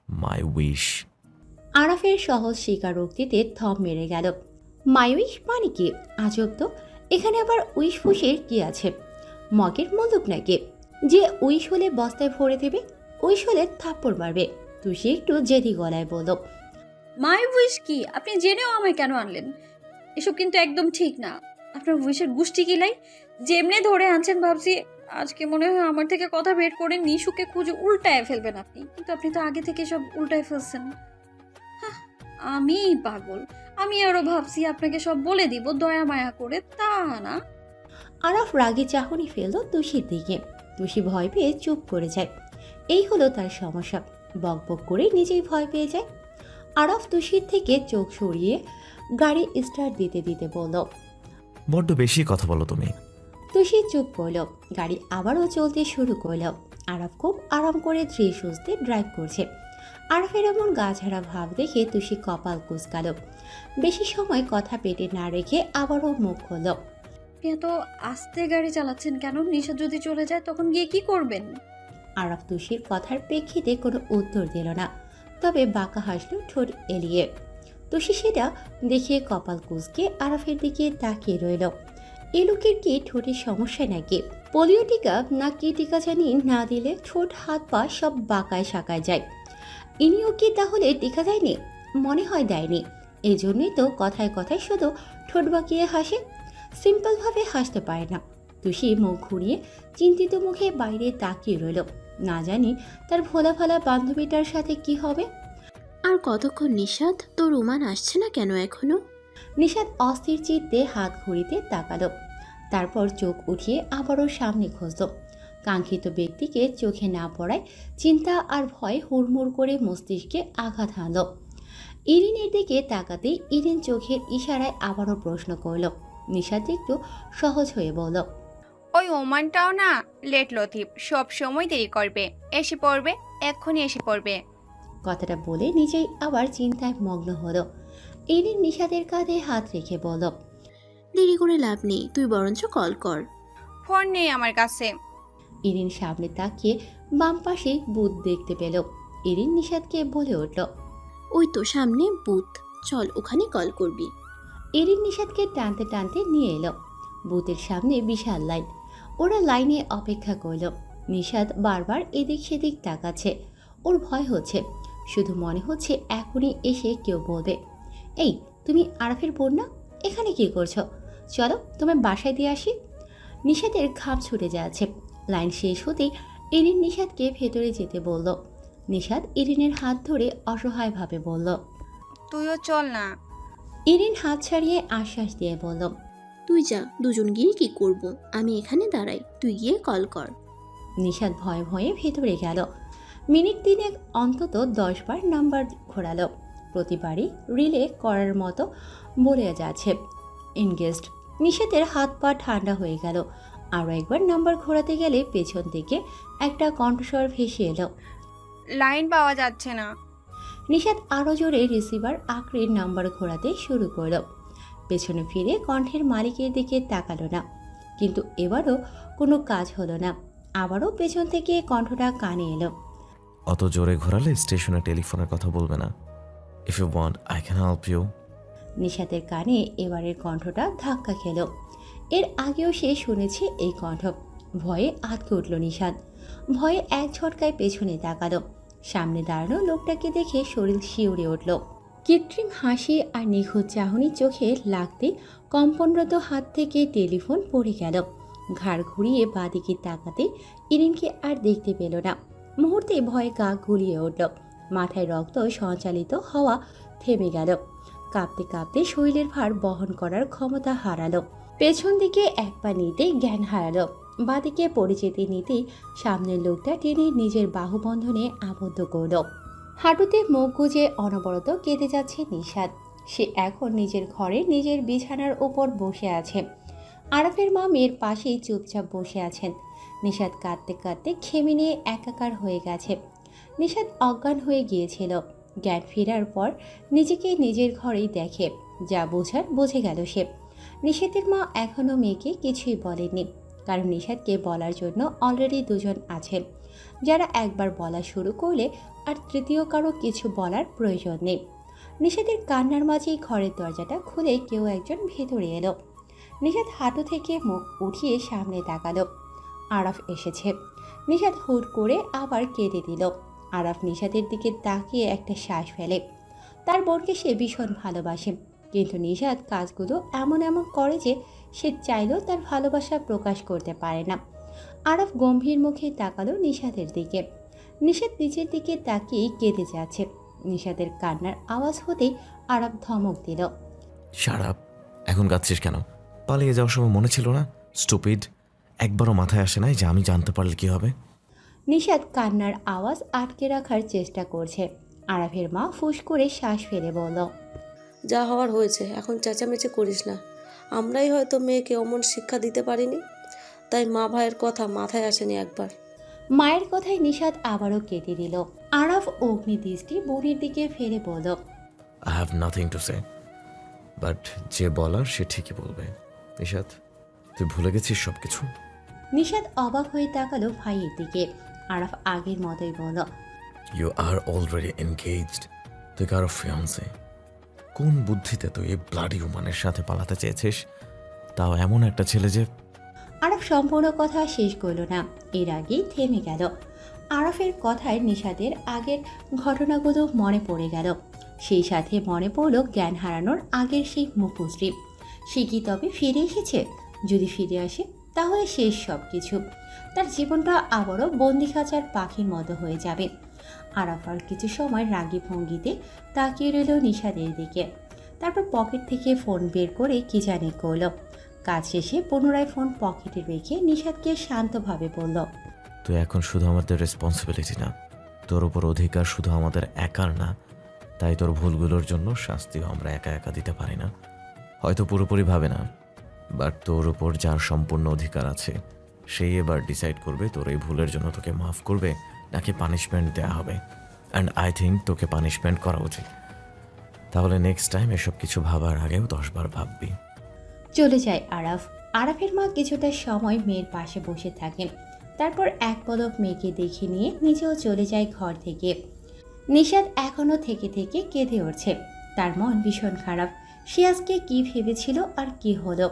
মাই উইশ। আরাফের সহজ স্বীকারোক্তিতে থম মেরে গেল। মাই উইশ মানে কি? আজব তো, এখানে আবার উইশ ফুসের কি আছে? মগের মন্দুক নাকি যে উইশ হলে বস্তায় ভরে দেবে, উইশ হলে থাপ্পড় মারবে? তুষি একটু জেদি গলায় বলল। মাই উইশ কি? আপনি জেনেও আমায় কেন আনলেন? এসব কিন্তু একদম ঠিক না। আপনার উইশের গুষ্টি কিলাই যেমনে ধরে আনছেন ভাবছি আজকে মনে হয় আমার থেকে কথা বের করে নিশুকে খুঁজে উল্টায় ফেলবেন আপনি, কিন্তু আপনি তো আগে থেকে সব উল্টায় ফেলছেন। হাহ, আমি পাগল। আমি আরো ভাবছি আপনাকে সব বলে দিব দয়া মায়া করে, তা না। আরাফ রাগে চাহনি ফেলল তুষির দিকে। তুষি ভয় পেয়ে চুপ করে যায়। এই হলো তার সমস্যা, বক বক করে নিজেই ভয় পেয়ে যায়। আরাফ তুষির থেকে চোখ সরিয়ে গাড়ি স্টার্ট দিতে দিতে বলল। বড্ড বেশি কথা বলো তুমি। তুষি চুপ করল। গাড়ি আবারও চলতে শুরু করল। আরাফ খুব আরাম করে ধীরে সুস্থে ড্রাইভ করছে। আরাফের এমন গাছাড়া ভাব দেখে তুষি কপাল কুঁচকাল। বেশি সময় কথা পেটে না রেখে আবারও মুখ খুলল। আপনি এত আস্তে গাড়ি চালাচ্ছেন কেন? নিশা যদি চলে যায় তখন গিয়ে কি করবেন? আরাফ তুষির কথার প্রেক্ষিতে কোনো উত্তর দিল না, তবে বাঁকা হাসল ঠোঁট এলিয়ে। তুষি সেটা দেখে কপাল কুঁচকে আরাফের দিকে তাকিয়ে রইল। এ লোকের কি ঠোঁটের সমস্যা নাকি? পোলিও টিকা না কি টিকা জানি না দিলে ঠোঁট হাত পা সব বাঁকায় শাকায় যায়। ইনিও কি তাহলে টিকা দেয়নি? মনে হয় দেয়নি। এই জন্যই তো কথায় কথায় শুধু ঠোঁট বাঁকিয়ে হাসে, সিম্পলভাবে হাসতে পারে না। তুষি মুখ ঘুরিয়ে চিন্তিত মুখে বাইরে তাকিয়ে রইল। না জানি তার ভোলা ভালা বান্ধবীটার সাথে কি হবে। আর কতক্ষণ নিশাদ? তোর রুমান আসছে না কেন এখনো? নিশাদ অস্থির চিত্তে হাত ঘড়িতে তাকালো, তারপর চোখ উঠিয়ে আবারও সামনে খুঁজল। কাঙ্ক্ষিত ব্যক্তিকে চোখে না পড়ায় চিন্তা আর ভয় হুড়মুড় করে মস্তিষ্কে আঘাত হানল। ইরিনের দিকে তাকাতেই ইরিন চোখের ইশারায় আবারও প্রশ্ন করল। নিশাত একটু সহজ হয়ে বলল, ওই ওমানটাও না লেট লতিফ, সব সময় দেরি করবে, এসে পড়বে, এক্ষুনি এসে পড়বে। কথাটা বলে নিজেই আবার চিন্তায় মগ্ন হলো। ইরিন নিশাতের কাঁধে হাত রেখে বলল, দেরি করে লাভ নেই, তুই বরঞ্চ কল কর। ফোন নেই আমার কাছে। ইরিন সামনে তাকিয়ে বাম পাশে বুথ দেখতে পেল। ইরিন নিশাতকে বলে উঠল, ওই তো সামনে বুথ, চল ওখানে কল করবি। ইরিন নিশাতকে টানতে টানতে নিয়ে এলো। বুথের সামনে বিশাল লাইন। ওরা লাইনে অপেক্ষা করল। নিশাত বারবার এদিক সেদিক তাকাচ্ছে। ওর ভয় হচ্ছে, শুধু মনে হচ্ছে এখনই এসে কেউ বলবে, এই তুমি আরাফের বোন না, এখানে কি করছো? চলো তোমার বাসায় দিয়ে আসি। নিশাতের ঘাম ছুটে যাচ্ছে। লাইন শেষ হতেই ইরিন নিশাতকে ভেতরে যেতে বলল। নিশাত ইরিনের হাত ধরে অসহায়ভাবে বলল, তুইও চল না। ইরিন হাত ছাড়িয়ে আশ্বাস দিয়ে বলল, তুই যা, দুজন গিয়ে কি করব, আমি এখানে দাঁড়াই, তুই গিয়ে কল কর। নিশাত ভয়ে ভয়ে ভেতরে গেল। মিনিট 3 অন্তত 10 বার নাম্বার ঘোরালো। প্রতিবারই রিলে করার মতো বলে যাচ্ছে এনগেজড। নিশাতের হাত পা ঠান্ডা হয়ে গেল। আরও একবার নাম্বার ঘোরাতে গেলে পেছন থেকে একটা কণ্ঠস্বর ভেসে এলো, লাইন পাওয়া যাচ্ছে না। নিশাত আরও জোরে রিসিভার আঁকড়ে নাম্বার ঘোরাতে শুরু করল। পেছনে ফিরে কণ্ঠের মালিকের দিকে তাকালো না, কিন্তু এবারও কোনো কাজ হলো না। আবারও পেছন থেকে কণ্ঠটা কানে এলো, অত জোরে ঘোরালে স্টেশনে টেলিফোনের কথা বলবে না। If you want I can help you. নিশাতের কানে এবারের কণ্ঠটা ধাক্কা খেল। এর আগেও সে শুনেছে এই কণ্ঠ। ভয়ে আটকে উঠল নিশাত। ভয়ে এক ঝটকায় পেছনে তাকালো। সামনে দাঁড়ানো লোকটাকে দেখে শরীর শিউরে উঠল। কৃত্রিম হাসি আর নিখুঁত চাহনি চোখে লাগতে কম্পনরত হাত থেকে টেলিফোন পড়ে গেল। ঘাড় ঘুরিয়ে বাঁদিকে তাকাতে ইরিনকে আর দেখতে পেল না। মুহূর্তে ভয়ে গা গুলিয়ে উঠল। মাথায় রক্ত সঞ্চালিত হওয়া থেমে গেল। কাঁপতে কাঁপতে শরীরের ভার বহন করার ক্ষমতা হারালো। পেছন দিকে এক পা নিতেই জ্ঞান হারালো। বাঁদিকে পড়ে যেতে নিতেই সামনের লোকটা টেনে নিজের বাহুবন্ধনে আবদ্ধ করল। হাঁটুতে মুখ গুজে অনবরত কেঁদে যাচ্ছে নিশাত। সে এখন নিজের ঘরে নিজের বিছানার উপর বসে আছে। আরাফের মা মেয়ের পাশেই চুপচাপ বসে আছেন। নিশাত কাঁদতে কাঁদতে খেমে নিয়ে একাকার হয়ে গেছে। নিশাত অজ্ঞান হয়ে গিয়েছিল। জ্ঞান ফেরার পর নিজেকে নিজের ঘরেই দেখে। যা বোঝার বুঝে গেল সে। নিশাতের মা এখনও মেয়েকে কিছুই বলেনি, কারণ নিশাতকে বলার জন্য অলরেডি দুজন আছেন, যারা একবার বলা শুরু করলে আর তৃতীয় কারো কিছু বলার প্রয়োজন নেই। নিশাতের কান্নার মাঝেই ঘরের দরজাটা খুলে কেউ একজন ভেতরে এলো। নিশাত হাঁটু থেকে মুখ উঠিয়ে সামনে তাকালো। আরাফ এসেছে। নিশাত হুট করে আবার কেঁদে দিল। আরাফ নিশাতের দিকে তাকিয়ে একটা শ্বাস ফেলে। তার বোনকে সে ভীষণ ভালোবাসে, কিন্তু নিশাত কাজগুলো এমন এমন করে যে সে চাইলেও তার ভালোবাসা প্রকাশ করতে পারে না। আরাফ গম্ভীর মুখে তাকালো নিশাতের দিকে। নিশাত নিচের দিকে তাকিয়ে কেঁদে যাচ্ছে। নিশাতের কান্নার আওয়াজ হতেই আরাফ ধমক দিল, শাট আপ, এখন কাঁদছিস কেন? পালিয়ে যাওয়ার সময় মনে ছিল না? স্টুপিড, একবারও মাথায় আসে নাই যে আমি জানতে পারলে কি হবে? নিশাত কান্নার আওয়াজ আটকে রাখার চেষ্টা করছে। আরাফের মা ফুঁস করে শ্বাস ফেলে বলল, যা হওয়ার হয়েছে, এখন চেঁচামেচি করিস না। আমরাই হয়তো মেয়েকে অমন শিক্ষা দিতে পারিনি, তাই মা ভাইয়ের কথা মাথায় আসেনি একবার। মায়ের কথায় নিশাত আবারও কেটে দিল। আরাফ অগ্নি দৃষ্টি বোনের দিকে ফেলে বলল, I have nothing to say, but যে বলার সে ঠিকই বলবে। নিশাত, তুই ভুলে গেছিস সব কিছু? নিশাত অবাক হয়ে তাকালো ভাইয়ের দিকে। আরাফ আগের মতোই বলল, ইউ আর অলরেডি এনগেজড। তুই কারো ফিয়ান্সে। কোন বুদ্ধিতে তুই এই ব্লাডি উমানের সাথে পালাতে চেয়েছিস, তাও এমন একটা ছেলে যে... আরাফ সম্পূর্ণ কথা শেষ করল না, এর আগেই থেমে গেল। আরাফের কথায় নিশাতের আগের ঘটনাগুলো মনে পড়ে গেল। সেই সাথে মনে পড়ল জ্ঞান হারানোর আগের সেই মুখশ্রী। সে কি তবে ফিরে এসেছে? যদি ফিরে আসে তাহলে শেষ সব কিছু। তার জীবনটা আবারও বন্দিখাঁচার পাখির মতো হয়ে যাবে। আরাফ আর কিছু সময় রাগী ভঙ্গিতে তাকিয়ে রইল নিশাতের দিকে। তারপর পকেট থেকে ফোন বের করে কি জানি করল। কাজ শেষে পুনরায় ফোন পকেটে রেখে নিশাতকে শান্তভাবে বলল, তুই এখন শুধু আমাদের রেসপন্সিবিলিটি না, তোর উপর অধিকার শুধু আমাদের একার না, তাই তোর ভুলগুলোর জন্য শাস্তিও আমরা একা একা দিতে পারি না। হয়তো পুরোপুরি ভাবে না, বাট তোর উপর যার সম্পূর্ণ অধিকার আছে সেই এবার ডিসাইড করবে তোর এই ভুলের জন্য তোকে মাফ করবে নাকি পানিশমেন্ট দেওয়া হবে। অ্যান্ড আই থিঙ্ক তোকে পানিশমেন্ট করা উচিত। তাহলে নেক্সট টাইম এসব কিছু ভাবার আগেও 10 বার ভাববি। চলে যায় আরাফ। আরাফের মা কিছুটা সময় মেয়ের পাশে বসে থাকেন, তারপর এক পলক মেয়েকে দেখে নিয়ে নিজেও চলে যায় ঘর থেকে। নিশাত এখনও থেকে থেকে কেঁদে উঠছে, তার মন ভীষণ খারাপ। সে আজকে কি ভেবেছিল আর কি হলো।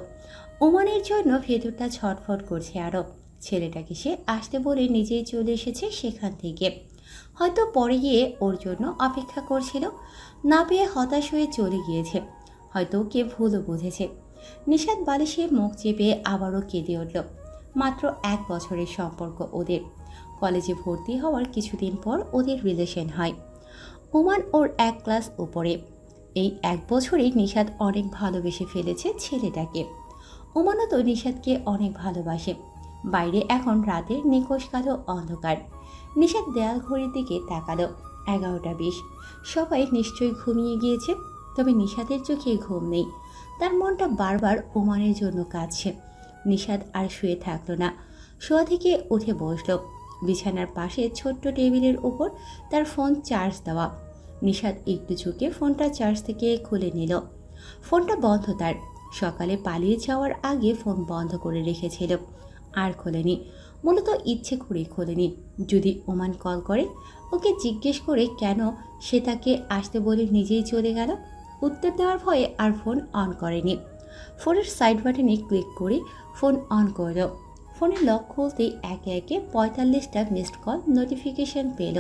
ওমানের জন্য ভেতরটা ছটফট করছে আরও। ছেলেটাকে সে আসতে বলে নিজেই চলে এসেছে সেখান থেকে, হয়তো পরে গিয়ে ওর জন্য অপেক্ষা করছিল, না পেয়ে হতাশ হয়ে চলে গিয়েছে, হয়তো কে ভুলও বুঝেছে। নিশাত বালিশে মুখ চেপে আবারও কেঁদে উঠল। মাত্র 1 বছরের সম্পর্ক ওদের। কলেজে ভর্তি হওয়ার কিছুদিন পর ওদের রিলেশন হয়। ওমান ওর 1 ক্লাস উপরে। এই 1 বছরেই নিশাত অনেক ভালোবেসে ফেলেছে ছেলেটাকে। ওমানও তো নিশাতকে অনেক ভালোবাসে। বাইরে এখন রাতের নিকোষ কালো অন্ধকার। নিশাত দেয়াল ঘড়ির দিকে তাকালো। 11টা 20। সবাই নিশ্চয়ই ঘুমিয়ে গিয়েছে, তবে নিশাতের চোখে ঘুম নেই। তার মনটা বারবার ওমানের জন্য কাঁদছে। নিশাত আর শুয়ে থাকলো না, শোয়া থেকে উঠে বসলো। বিছানার পাশে ছোট্ট টেবিলের উপর তার ফোন চার্জ দেওয়া। নিশাত একটু ঝুঁকে ফোনটা চার্জ থেকে খুলে নিল। ফোনটা বন্ধ তার। সকালে পালিয়ে যাওয়ার আগে ফোন বন্ধ করে রেখেছিল, আর খোলেনি। মূলত ইচ্ছে করেই খোলেনি। যদি ওমান কল করে, ওকে জিজ্ঞেস করে কেন সে তাকে আসতে বলে নিজেই চলে গেল। উত্তর দেওয়ার ভয়ে আর ফোন অন করেনি। ফোনের সাইড বাটনে ক্লিক করে ফোন অন করল। ফোনের লক খুলতেই একে একে 45টা মিসড কল নোটিফিকেশন পেল।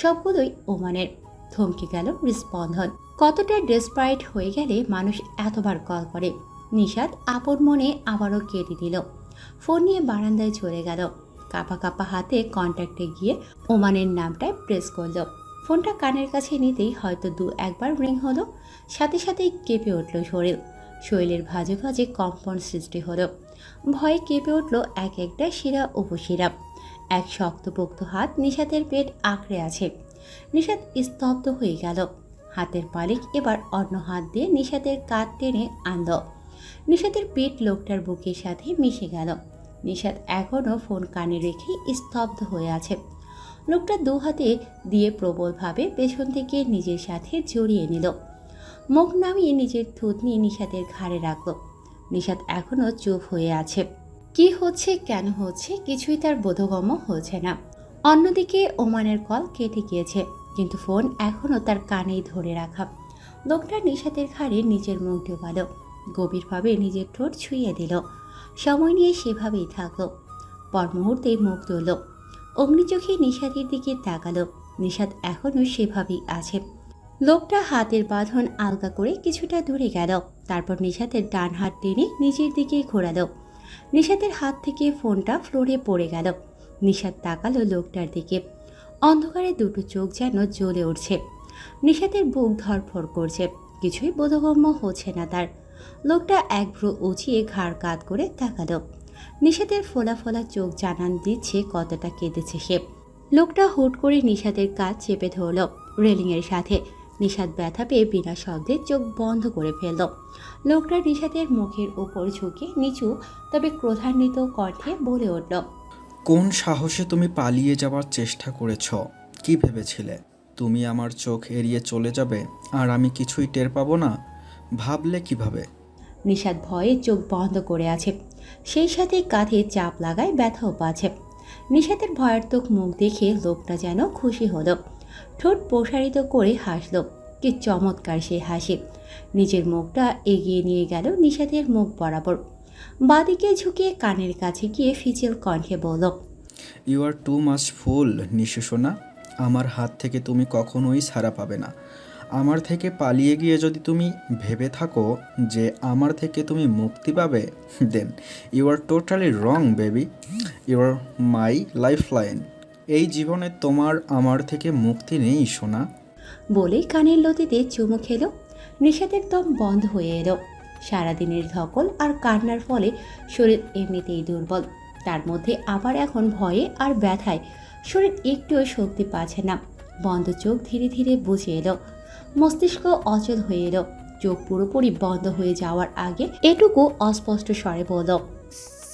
সবগুলোই ওমানের। থমকে গেল হৃস্পন্দন। কতটা ডেসপারেট হয়ে গেলে মানুষ এতবার কল করে। নিশাত আপন মনে আবারও কেটে দিল। ফোন নিয়ে বারান্দায় চলে গেল। কাঁপা কাঁপা হাতে কন্ট্যাক্টে গিয়ে ওমানের নামটায় প্রেস করল। ফোনটা কানের কাছে নিতেই হয়তো 2-1 বার রিং হলো। সাথে সাথেই কেঁপে উঠল শরীর। শরীরের ভাঁজে ভাঁজে কম্পন সৃষ্টি হলো। ভয়ে কেঁপে উঠল এক একটা শিরা উপশিরা। এক শক্তপোক্ত হাত নিশাতের পেট আঁকড়ে আছে। নিশাত স্তব্ধ হয়ে গেল। হাতের মালিক এবার অন্য হাত দিয়ে নিশাতের কাঁধ টেনে আনল। নিশাতের পেট লোকটার বুকের সাথে মিশে গেল। নিশাত এখনও ফোন কানে রেখে স্তব্ধ হয়ে আছে। লোকটা 2 হাতে দিয়ে প্রবলভাবে পেছন থেকে নিজের সাথে জড়িয়ে নিল। মুখ নামিয়ে নিজের থুতনি নিশাতের ঘাড়ে রাখল। নিশাত এখনও চুপ হয়ে আছে। কি হচ্ছে, কেন হচ্ছে, কিছুই তার বোধগম্য হচ্ছে না। অন্যদিকে ওমানের কল কেটে গিয়েছে, কিন্তু ফোন এখনও তার কানেই ধরে রাখা। লোকটা নিশাতের ঘাড়ে নিজের মুখ ডোবালো, গভীরভাবে নিজের ঠোঁট ছুঁয়ে দিল। সময় নিয়ে সেভাবেই থাকলো। পর মুহূর্তে মুখ তুলল, অগ্নিচোখে নিশাতের দিকে তাকালো। নিশাত এখনও সেভাবেই আছে। লোকটা হাতের বাঁধন আলগা করে কিছুটা দূরে গেল। তারপর নিশাতের ডান হাত টেনে নিজের দিকে ঘোরালো। নিশাতের হাত থেকে ফোনটা ফ্লোরে পড়ে গেল। নিশাত তাকালো লোকটার দিকে। অন্ধকারে দুটো চোখ যেন জ্বলে উঠছে। নিশাতের বুক ধড়ফড় করছে, কিছুই বোধগম্য হচ্ছে না তার। লোকটা এক ভ্রু উঁচিয়ে ঘাড় কাত করে তাকালো। নিশাতের ফোলা ফোলা চোখ জানান দিচ্ছে কতটা কেঁদেছে সে। লোকটা হুট করে নিশাতের কাঁধ চেপে ধরল রেলিংয়ের সাথে। নিশাত ব্যথা পেয়ে বিনা শব্দে চোখ বন্ধ করে ফেলল। লোকটা নিশাতের মুখের উপর ঝুঁকে নিচু তবে ক্রোধান্বিত কণ্ঠে বলে উঠল, কোন সাহসে তুমি পালিয়ে যাওয়ার চেষ্টা করেছ? কি ভেবেছিলে তুমি আমার চোখ এড়িয়ে চলে যাবে আর আমি কিছুই টের পাবো না? ভাবলে কিভাবে? নিশাত ভয়ে চোখ বন্ধ করে আছে, সেই সাথে কাঁধে চাপ লাগায় ব্যথাও পাচ্ছে। নিশাতের ভয়ার্থক মুখ দেখে লোকটা যেন খুশি হলো। ঠোঁট প্রসারিত করে হাসল। কি চমৎকার সে হাসি। নিজের মুখটা এগিয়ে নিয়ে গেল নিশাতের মুখ বরাবর। বাঁদিকে ঝুঁকে কানের কাছে গিয়ে ফিচেল কণ্ঠে বলল, ইউ আর টু মাচ ফুল নিশু সোনা। আমার হাত থেকে তুমি কখনোই ছাড়া পাবে না। আমার থেকে পালিয়ে গিয়ে যদি তুমি ভেবে থাকো যে আমার থেকে তুমি মুক্তি পাবে, then you are totally wrong baby. You are my lifeline. এই জীবনে তোমার আমার থেকে মুক্তি নেই সোনা। বলে কানের লতিতে চুমু খেলো। নিশাতের দম বন্ধ হয়ে এলো। সারাদিনের ধকল আর কান্নার ফলে শরীর এমনিতেই দুর্বল। তার মধ্যে আবার এখন ভয়ে আর ব্যথায় শরীর একটুও শক্তি পাচ্ছে না। বন্ধ চোখ ধীরে ধীরে বুঝে এলো। মস্তিষ্ক অচল হয়ে এলো। চোখ পুরোপুরি বন্ধ হয়ে যাওয়ার আগে এটুকু অস্পষ্ট স্বরে বলল,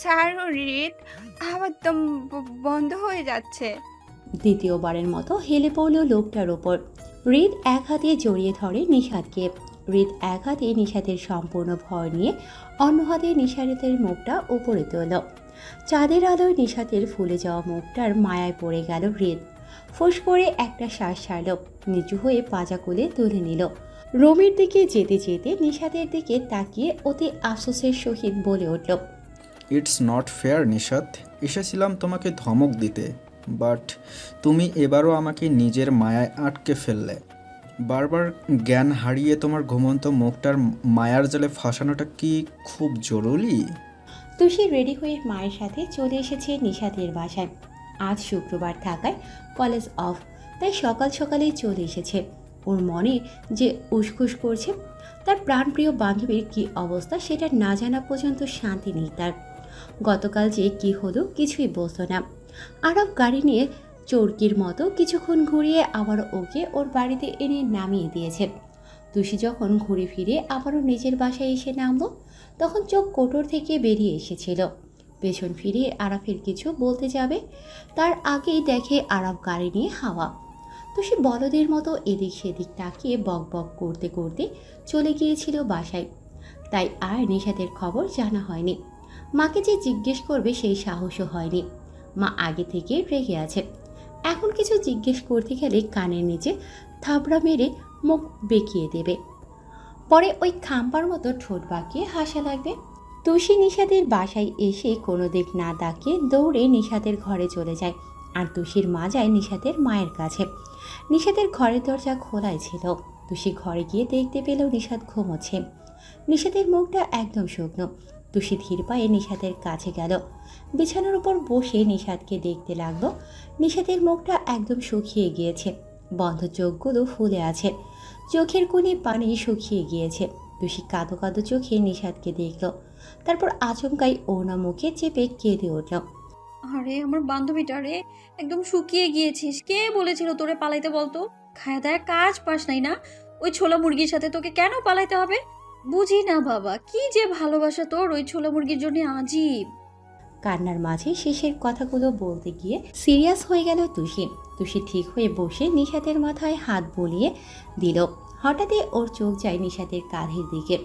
স্যার রিত, আমার দম বন্ধ হয়ে যাচ্ছে। দ্বিতীয়বারের মতো হেলে পড়ল লোকটার ওপর। হৃদ এক হাতে জড়িয়ে ধরে নিশাদকে। হৃদ এক হাতে নিশাদের সম্পূর্ণ ভয় নিয়ে অন্য হাতে নিশাদের মুখটা উপরে তোল। চাঁদের আলোয় নিশাদের ফুলে যাওয়া মুখটার মায়ায় পড়ে গেল হৃদ। ফুস করে একটা শ্বাস ছাড়ল, নিচু হয়ে পাজা কোলে তুলে নিল। রুমের দিকে যেতে যেতে নিশাদের দিকে তাকিয়ে অতি আফসোসের সহিত বলে উঠল, ইটস নট ফেয়ার নিশাত, এসেছিলাম তোমাকে ধমক দিতে, বাট তুমি এবারও আমাকে নিজের মায়ায় আটকে ফেললে। বারবার জ্ঞান হারিয়ে তোমার ঘুমন্ত মুখটার মায়ার জালে ফাঁসানোটা কি খুব জরুরি? তুষি রেডি হয়ে মায়ের সাথে চলে এসেছে নিশাদের বাসায়। আজ শুক্রবার থাকায় কলেজ অফ, তাই সকাল সকালেই চলে এসেছে। ওর মনে যে উসখুস করছে, তার প্রাণপ্রিয় বান্ধবীর কী অবস্থা সেটা না জানা পর্যন্ত শান্তি নেই তার। গতকাল যে কি হলো কিছুই বুঝতো না। আরব গাড়ি নিয়ে চরকির মতো কিছুক্ষণ ঘুরিয়ে আবারও ওকে ওর বাড়িতে এনে নামিয়ে দিয়েছে। তুষি যখন ঘুরে ফিরে আবারও নিজের বাসায় এসে নামলো, তখন চোখ কোটর থেকে বেরিয়ে এসেছিল। পেছন ফিরে আরাফের কিছু বলতে যাবে, তার আগেই দেখে আরব গাড়ি নিয়ে হাওয়া। তুষি বলদের মতো এদিক সেদিক তাকিয়ে বক বক করতে করতে চলে গিয়েছিল বাসায়। তাই আর নিশাদের খবর জানা হয়নি। মাকে যে জিজ্ঞেস করবে সেই সাহসও হয়নি। মা আগে থেকে রেগে আছে। এখন কিছু জিজ্ঞেস করতে গেলে কানের নিচে থাবড়া মেরে মুখ বেঁকিয়ে দেবে। পরে ওই খাম্পার মতো ঠোঁট বাঁকিয়ে হাসা লাগবে। তুষি নিশাদের বাসায় এসে কোনো দিক না তাকিয়ে দৌড়ে নিশাদের ঘরে চলে যায়। আর তুষির মা যায় নিশাদের মায়ের কাছে। নিশাদের ঘরের দরজা খোলাই ছিল। তুষি ঘরে গিয়ে দেখতে পেল নিশাদ ঘুমোচ্ছে। নিশাদের মুখটা একদম শুকনো। তুষি ধীর পায়ে নিশাদের কাছে গেল। বিছানার উপর বসে নিশাদকে দেখতে লাগলো। নিশাদের মুখটা একদম শুকিয়ে গিয়েছে, বন্ধ চোখগুলো ফুলে আছে, চোখের কোণে পানি শুকিয়ে গিয়েছে। তুষি কাঁদো কাঁদো চোখে নিশাদকে দেখল। তারপর আচমকাই ওনা মুখে চেপে কেঁদে উঠল। আরে আমার বান্ধবীটা রে, একদম শুকিয়ে গিয়েছিস। কে বলেছিল তোরে পালাইতে বলতো? খায়া দায়া কাজ পাস নাই না? ওই ছোলা মুরগির সাথে তোকে কেন পালাইতে হবে? বুঝি না বাবা, কি যে ভালোবাসা তোর ওই ছোলা মুরগির জন্য, আজীব। কান্নার মাঝে শেষের কথাগুলো বলতে গিয়ে সিরিয়াস হয়ে গেল তুষি। তুষি ঠিক হয়ে বসে নিশাদের মাথায় হাত বুলিয়ে দিল। হঠাৎই ওর চোখ যায় নিশাদের কাঁধের দিকে।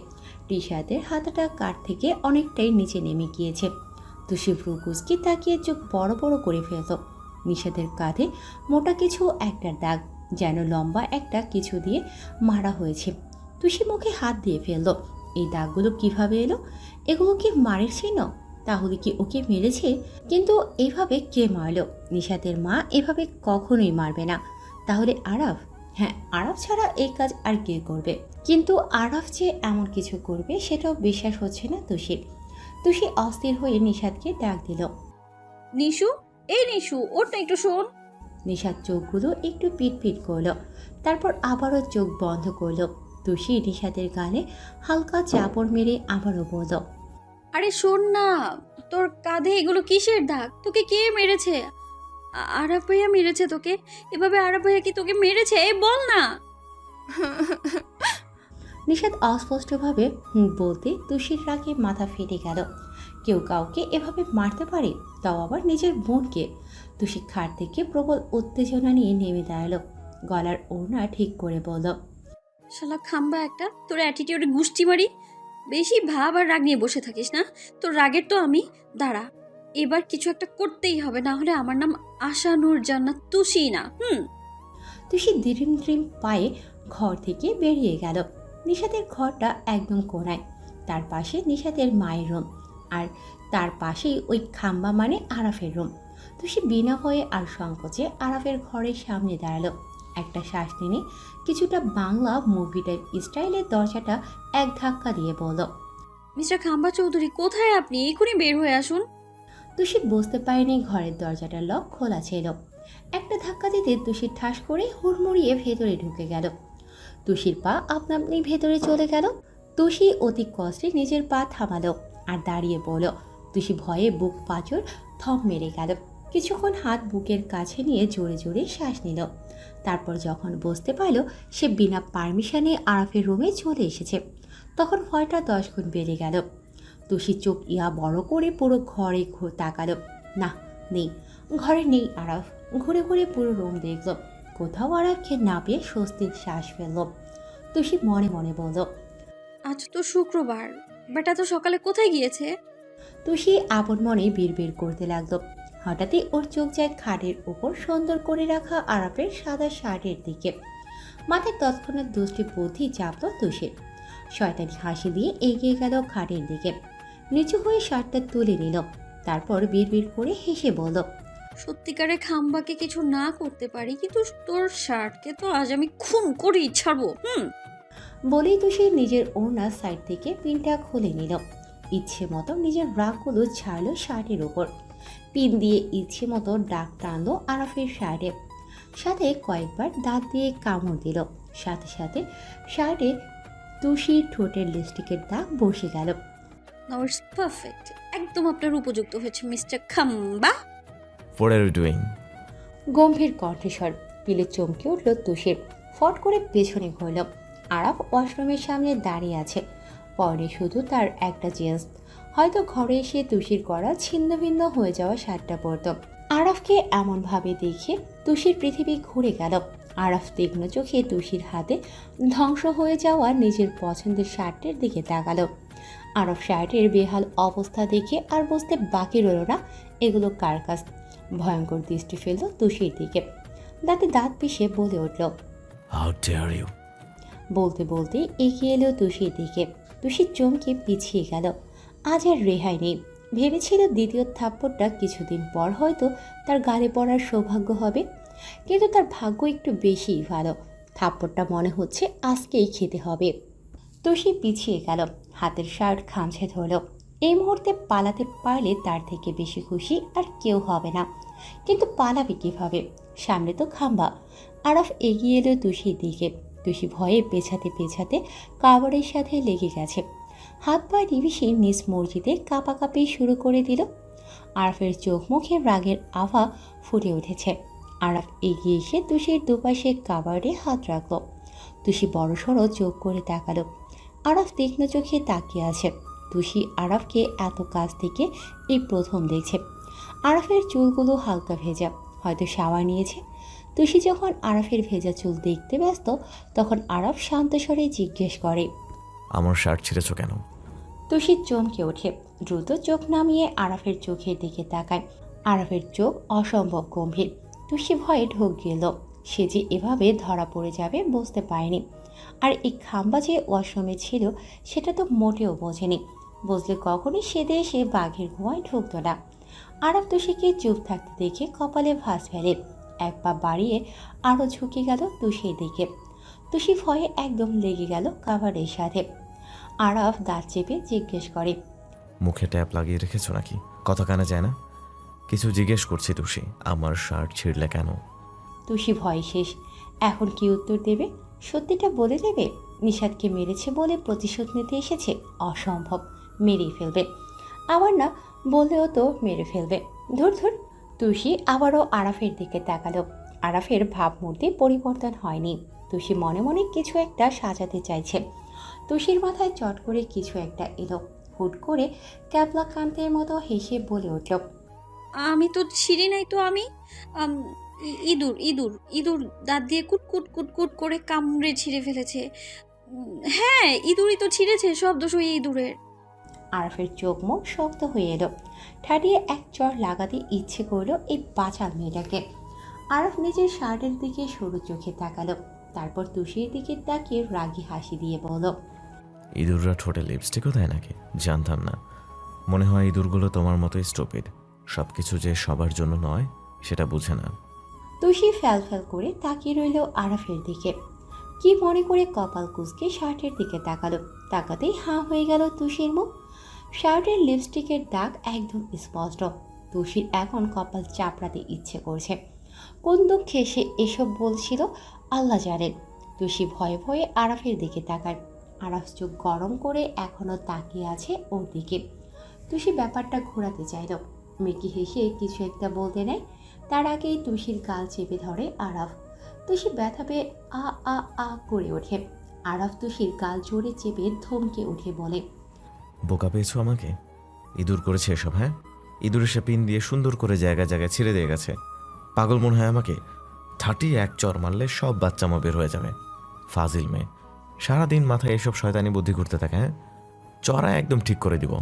টি শার্টের হাতাটা কাঠ থেকে অনেকটাই নিচে নেমে গিয়েছে। তুষি ভ্রুকুচকে তাকিয়ে চোখ বড় বড় করে ফেলত। নিশাদের কাঁধে মোটা কিছু একটা দাগ, যেন লম্বা একটা কিছু দিয়ে মারা হয়েছে। তুষি মুখে হাত দিয়ে ফেলল। এই দাগগুলো কিভাবে এলো? এগুলো কি মারের চিহ্ন? তাহলে কি ওকে মেরেছে? কিন্তু এভাবে কে মারল? নিশাদের মা এভাবে কখনোই মারবে না। তাহলে আরাফ? হ্যাঁ, আরাফ ছাড়া এই কাজ আর কে করবে? কিন্তু আরাফ যে এমন কিছু করবে সেটাও বিশ্বাস হচ্ছে না তুষি। তুষি অস্থির হয়ে নিশাদকে ডাক দিল। নিশু, এই নিশু, ওর না একটু শোন। নিশাদ চোখগুলো একটু পিটপিট করলো, তারপর আবারও চোখ বন্ধ করলো। তুষি নিশাদের গালে হালকা চাপড় মেরে আবারও বলল, আরে শোন না, তোর কাঁধে এগুলো কিসের দাগ? তোকে কে মেরেছে? আরাফ ভাইয়া মেরেছে তোকে? এভাবে আরাফ ভাইয়া কি তোকে মেরেছে? এই বল না। নিশাদ অস্পষ্টভাবে বলতে তুষির রাগে মাথা ফেটে গেল। কেউ কাউকে এভাবে মারতে পারে, তাও আবার নিজের বোনকে? তুষি খাট থেকে প্রবল উত্তেজনা নিয়ে নেমে দাঁড়ালো। গলার ওড়না ঠিক করে বলল, শালা খাম্বা একটা, তোর অ্যাটিটিউডে গুষ্টি মারি। বেশি ভাব আর রাগ নিয়ে বসে থাকিস না। তোর রাগের তো আমি। দাঁড়া, এবার কিছু একটা করতেই হবে, না হলে আমার নাম আশা নূর জান্নাত তুষি না। তুষি দ্রিম দ্রিম পায়ে ঘর থেকে বেরিয়ে গেল। নিশাদের ঘরটা একদম কোণায়। তার পাশে নিশাদের মায়ের রুম, আর তার পাশেই ওই খাম্বা মানে আরাফের রুম। তুষি বিনা ভয়ে আর সংকোচে আরাফের ঘরের সামনে দাঁড়ালো। একটা শ্বাস টেনে কিছুটা বাংলা মুভি টাইপ স্টাইলে দরজাটা এক ধাক্কা দিয়ে বলল, মিস্টার খাম্বা চৌধুরী, কোথায় আপনি? এখনই বের হয়ে আসুন। তুষি বুঝতে পারেনি ঘরের দরজাটার লক খোলা ছিল। একটা ধাক্কা দিতে তুষি ঠাস করে হুড়মুড়িয়ে ভেতরে ঢুকে গেল। তুষির পা আপনা আপনি ভেতরে চলে গেল। তুষি অতি কষ্টে নিজের পা থামালো আর দাঁড়িয়ে বলল। তুষি ভয়ে বুক পাঁচর থম মেরে গেল। কিছুক্ষণ হাত বুকের কাছে নিয়ে জোরে জোরে শ্বাস নিল। তারপর যখন বুঝতে পারল সে বিনা পারমিশনে আরাফের রুমে চলে এসেছে, তখন ভয়টা 10 গুণ বেড়ে গেল। তুষি চোখ বড় করে পুরো ঘরে তাকালো। না, নেই, ঘরে নেই আরাফ। ঘুরে ঘুরে পুরো রুম দেখল, কোথাও আরাফকে না পেয়ে স্বস্তির শ্বাস ফেলল। তুষি মনে মনে বলল, আজ তো শুক্রবার, বেটা তো সকালে কোথায় গিয়েছে? তুষি আপন মনে বিড়বিড় করতে লাগলো। হঠাৎই ওর চোখ যায় খাটের উপর সুন্দর করে রাখা আরাফের সাদা শার্টের দিকে। মাথায় তৎক্ষণাৎ দুষ্টি বুদ্ধি চাপল তুষির। শয়তানি হাসি দিয়ে এগিয়ে গেল খাটের দিকে, নিচু হয়ে শার্টটা তুলে নিল। তারপর বিড়বিড় করে হেসে বলল, সত্যিকারে খাম্বাকে কিছু না করতে পারি, কিন্তু তোর শার্টকে তো আজ আমি খুন করেই ছাড়বো। বলেই তুষি নিজের ওড়না সাইড থেকে পিনটা খুলে নিল। ইচ্ছে মতো নিজের রাগগুলো ছাড়লো শার্টের উপর। পিন দিয়ে ইচ্ছে মতো ডাক টানলো আরাফের শার্টে, সাথে কয়েকবার দাঁত দিয়ে কামড় দিল। সাথে সাথে শার্টে তুষির ঠোঁটের লিপস্টিকের দাগ বসে গেল। নাও ইটস পারফেক্ট, একদম আপনার উপযুক্ত হয়েছে মিস্টার খাম্বা। What are you doing? গম্ভীর কণ্ঠস্বর। পিলে চমকে উঠল তুষির। ফট করে পেছনে ঘুরল। আরাফ ওয়াশরুমের সামনে দাঁড়িয়ে আছে, পরে শুধু তার একটা জিন্স। হয়তো ঘরে এসে তুষির করা ছিন্ন ভিন্ন হয়ে যাওয়া শার্টটা পরত। আরাফকে এমনভাবে দেখে তুষির পৃথিবী ঘুরে গেল। আরাফ তীক্ষ্ণ চোখে তুষির হাতে ধ্বংস হয়ে যাওয়া নিজের পছন্দের শার্টের দিকে তাকালো। আরাফ শার্টের বেহাল অবস্থা দেখে আর বুঝতে বাকি রইল না এগুলো কার কাজ। ভয়ঙ্কর দৃষ্টি ফেলল তুষির দিকে, দাঁতে দাঁত পিষে বলে উঠল, হাউ ডেয়ার ইউ! বলতে বলতে এগিয়ে এলো তুষির দিকে। তুষির চমকে পিছিয়ে গেল। আজ আর রেহাই নেই। ভেবেছিল দ্বিতীয় থাপ্পড়টা কিছুদিন পর হয়তো তার গালে পড়ার সৌভাগ্য হবে, কিন্তু তার ভাগ্য একটু বেশিই ভালো। থাপ্পড়টা মনে হচ্ছে আজকেই খেতে হবে। তুষি পিছিয়ে গেল, হাতের শার্ট খামছে ধরল। এই মুহূর্তে পালাতে পারলে তার থেকে বেশি খুশি আর কেউ হবে না, কিন্তু পালাবে কীভাবে? সামনে তো খাম্বা। আরাফ এগিয়ে এলো তুষির দিকে। তুষি ভয়ে পেছাতে পেছাতে কাবারের সাথে লেগে গেছে। হাত পা নিমিশে নিজ মসজিদে কাঁপাকাঁপি শুরু করে দিল। আরাফের চোখ মুখে রাগের আভা ফুটে উঠেছে। আরাফ এগিয়ে এসে তুষির দুপাশে কাবারে হাত রাখল। তুষি বড়সড় চোখ করে তাকালো। আরাফ তীক্ষ্ণ চোখে তাকিয়ে আছে। তুষি আরাফকে এত কাছ থেকে এই প্রথম দেখছে। আরাফের চুলগুলো হালকা ভেজা, হয়তো শাওয়ার নিয়েছে। তুষি যখন আরাফের ভেজা চুল দেখতে ব্যস্ত, তখন আরাফ শান্ত স্বরে জিজ্ঞেস করে, আমার শার্ট ছিঁড়েছ কেন? তুষির চমকে ওঠে, দ্রুত চোখ নামিয়ে আরাফের চোখের দিকে তাকায়। আরাফের চোখ অসম্ভব গম্ভীর। তুষি ভয়ে ঢোক গেল। সে যে এভাবে ধরা পড়ে যাবে বুঝতে পারেনি। আর এই খাম্বা যে ওয়াশরুমে ছিল সেটা তো মোটেও বোঝেনি। বুঝলে কখনই সে দেশে বাঘের ঘুমায় ঢুকত না। আরাফ তুষিকে চুপ থাকতে দেখে কপালে ভাঁজ ফেলে। এক পা বাড়িয়ে আরও ঝুঁকে গেল তুষির দিকে। তুষি ভয়ে একদম লেগে গেল কাভারের সাথে। আরাফ দাঁত চেপে জিজ্ঞেস করে, মুখে ট্যাপ লাগিয়ে রেখেছো নাকি? কথা কানে যায় না? কিছু জিজ্ঞেস করছি তুষি, আমার শার্ট ছিঁড়লে কেন? তুষি ভয় শেষ। এখন কি উত্তর দেবে? সত্যিটা বলে দেবে? নিশাদকে মেরেছে বলে প্রতিশোধ নিতে এসেছে? অসম্ভব, মেরেই ফেলবে। আবার না বললেও তো মেরে ফেলবে। ধুর ধুর। তুষি আবারও আরাফের দিকে তাকালো। আরাফের ভাবমূর্তি পরিবর্তন হয়নি। তুষি মনে মনে কিছু একটা সাজাতে চাইছে। তুষির মাথায় চট করে কিছু একটা এলো। হুট করে ক্যাবলা কান্তের মতো হেসে বলে উঠল, আমি তো ছিঁড়ি নাই তো, আমি ইঁদুর ইঁদুর ইঁদুর দাঁত দিয়ে কুট কুট কুট কুট করে কামড়ে ছিঁড়ে ফেলেছে। হ্যাঁ, ইঁদুরই তো ছিঁড়েছে, সব দোষ ওই ইঁদুরের। আরাফের চোখ মুখ শক্ত হয়ে এলো। ঠাটিয়ে এক চড় লাগাতে ইচ্ছে করলো এই বাচাল মেয়েটাকে। আরাফ নিজের শার্টের দিকে সরু চোখে তাকালো। তারপর তুষির দিকে তাকিয়ে রাগী হাসি দিয়ে বলল, ইঁদুররা ঠোঁটে লিপস্টিকও দেয় নাকি? জানতাম না। মনে হয় ইঁদুরগুলো তোমার মতোই স্টুপিড। সব কিছু যে সবার জন্য নয় সেটা বুঝে না। তুষি ফ্যাল ফ্যাল করে তাকিয়ে রইল আরাফের দিকে। কি মনে করে কপাল কুঁচকে শার্টের দিকে তাকালো। তাকাতেই হাঁ হয়ে গেল তুষির মুখ। শার্টের লিপস্টিকের দাগ একদম স্পষ্ট। তুষির এখন কপাল চাপড়াতে ইচ্ছে করছে। কোন দুঃখে সে এসব বলছিল আল্লাহ জানেন। তুষি ভয়ে ভয়ে আরাফের দিকে তাকায়। আরাফ চোখ গরম করে এখনো তাকিয়ে আছে ওর দিকে। তুষি ব্যাপারটা ঘোরাতে চাইল, মিকি হেসে কিছু একটা বলতে নেয়, তার আগেই তুষির গাল চেপে ধরে আরাফ। তুষি ব্যথা পেয়ে আ আ আ করে ওঠে। আরাফ তুষির গাল জোরে চেপে ধমকে উঠে বলে, বোকা পেয়েছো আমাকে? ইঁদুর করেছে এসব, হ্যাঁ? ইঁদুর এসে পিন দিয়ে সুন্দর করে জায়গায় জায়গায় ছিঁড়ে দিয়ে গেছে। পাগল মনে হয় আমাকে? 31 চর মারলে সব বাচ্চামো বের হয়ে যাবে। ফাজিল মেয়ে, সারাদিন মাথায় এসব শয়তানি বুদ্ধি ঘুরতে থাকে। হ্যাঁ, চড়া একদম ঠিক করে দিব।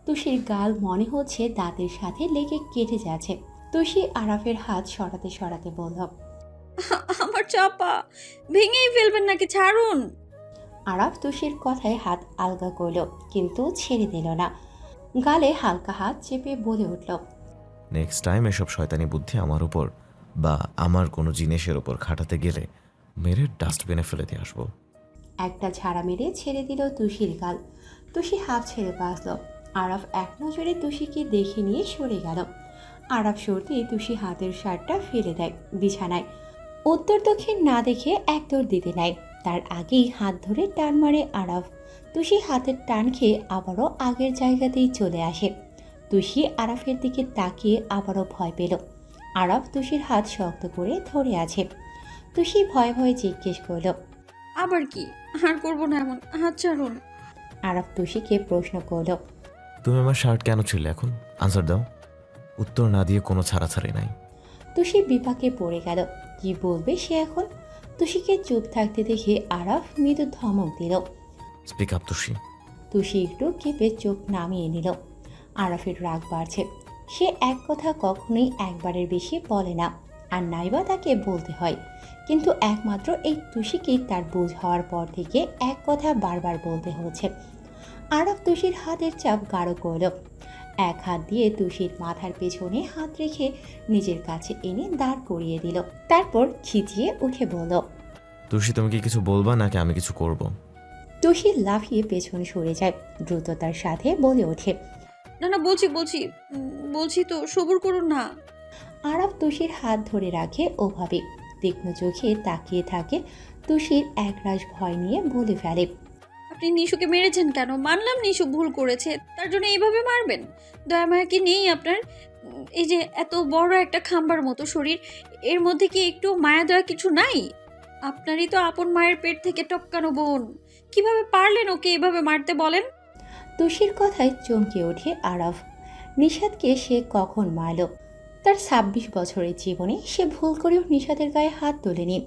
তুষির গাল মনে হচ্ছে দাঁতের সাথে লেগে কেটে যাচ্ছে। তুষি আরাফের হাত সরাতে সরাতে বলল, আমার চাপা ভেঙেই ফেলবেন নাকি, ছাড়ুন। আরাফ তুষির কথায় হাত আলগা করল, কিন্তু ছেড়ে দিল না। গালে হালকা হাত চেপে বলে উঠল, নেক্সট টাইম এসব শয়তানি বুদ্ধি আমার উপর বা আমার কোনো জিনিসের উপর খাটাতে গেলে মেরে ডাস্টবিনে ফেলে দিয়ে আসবো। একটা ঝাড়া মেরে ছেড়ে দিল তুষির গাল। তুষি হাফ ছেড়ে বাঁচল। আরাফ এক নজরে তুষিকে দেখে নিয়ে সরে গেল। আরাফ সরতেই তুষি হাতের শার্টটা ফেলে দেয় বিছানায়। উত্তর দক্ষিণ না দেখে এক দৌড় দিতে নেয়, তার আগেই হাত ধরে টান মারে আরাফ। তুষি হাতের টান খেয়ে আবারও আগের জায়গাতেই চলে আসে। তুষি আরাফের দিকে তাকিয়ে আবারও ভয় পেল। আরাফ তুষির হাত শক্ত করে ধরে আছে। তুষি ভয়ে ভয়ে জিজ্ঞেস করল, আবার কি? আর করবো না এমন, হাত ছাড়ুন। আরাফ তুষিকে প্রশ্ন করল, তুমি আমার শার্ট কেন ছিলে? এখন আনসার দাও। উত্তর না দিয়ে কোনো ছাড়াছাড়ি নাই। তুষি বিপাকে পড়ে গেল, কি বলবে সে এখন। তুষিকে চুপ থাকতে দেখে আরাফ মৃদু ধমক দিল। Speak up Tushi. তুষি একটু কেঁপে চোখ নামিয়ে নিল। আরাফের রাগ বাড়ছে। সে এক কথা কখনোই একবারের বেশি বলে না, আর নাইবা তাকে বলতে হয়। কিন্তু একমাত্র এই তুষিকেই তার বুঝ হওয়ার পর থেকে এক কথা বারবার বলতে হচ্ছে। আরাফ তুষির হাতের চাপ গাঢ় করল। এক হাত দিয়ে তুষির মাথার পেছনে হাত রেখে নিজের কাছে এনে দাঁড় করিয়ে দিল। তারপর খিচিয়ে উঠে বলল, তুষি, তুমি কি কিছু বলবা নাকি আমি কিছু করব? তুষি লাফিয়ে পেছনে সরে যায়, দ্রুততার সাথে বলে ওঠে, না না, বলছি তো, সবুর করুন না। আরাফ তুষির হাত ধরে রাখে ওভাবে, তীক্ষ্ণ চোখে তাকিয়ে থাকে। তুষির একরাশ ভয় নিয়ে বলে ফেলে, আপনি নিশুকে মেরেছেন কেন? মানলাম নিশু ভুল করেছে, তার জন্য এইভাবে মারবেন? দয়া মায়া কি নেই আপনার? এই যে এত বড় একটা খাম্বার মতো শরীর, এর মধ্যে কি একটু মায়া দয়া কিছু নাই? আপনারই তো আপন মায়ের পেট থেকে টপকানো বোন, কিভাবে পারলেন ওকে এভাবে মারতে বলেন? তুষির কথায় চমকে ওঠে আরাফ। নিশাদকে সে কখন মারল? তার 26 বছরের জীবনে সে ভুল করেও নিশাদের গায়ে হাত তোলেনি।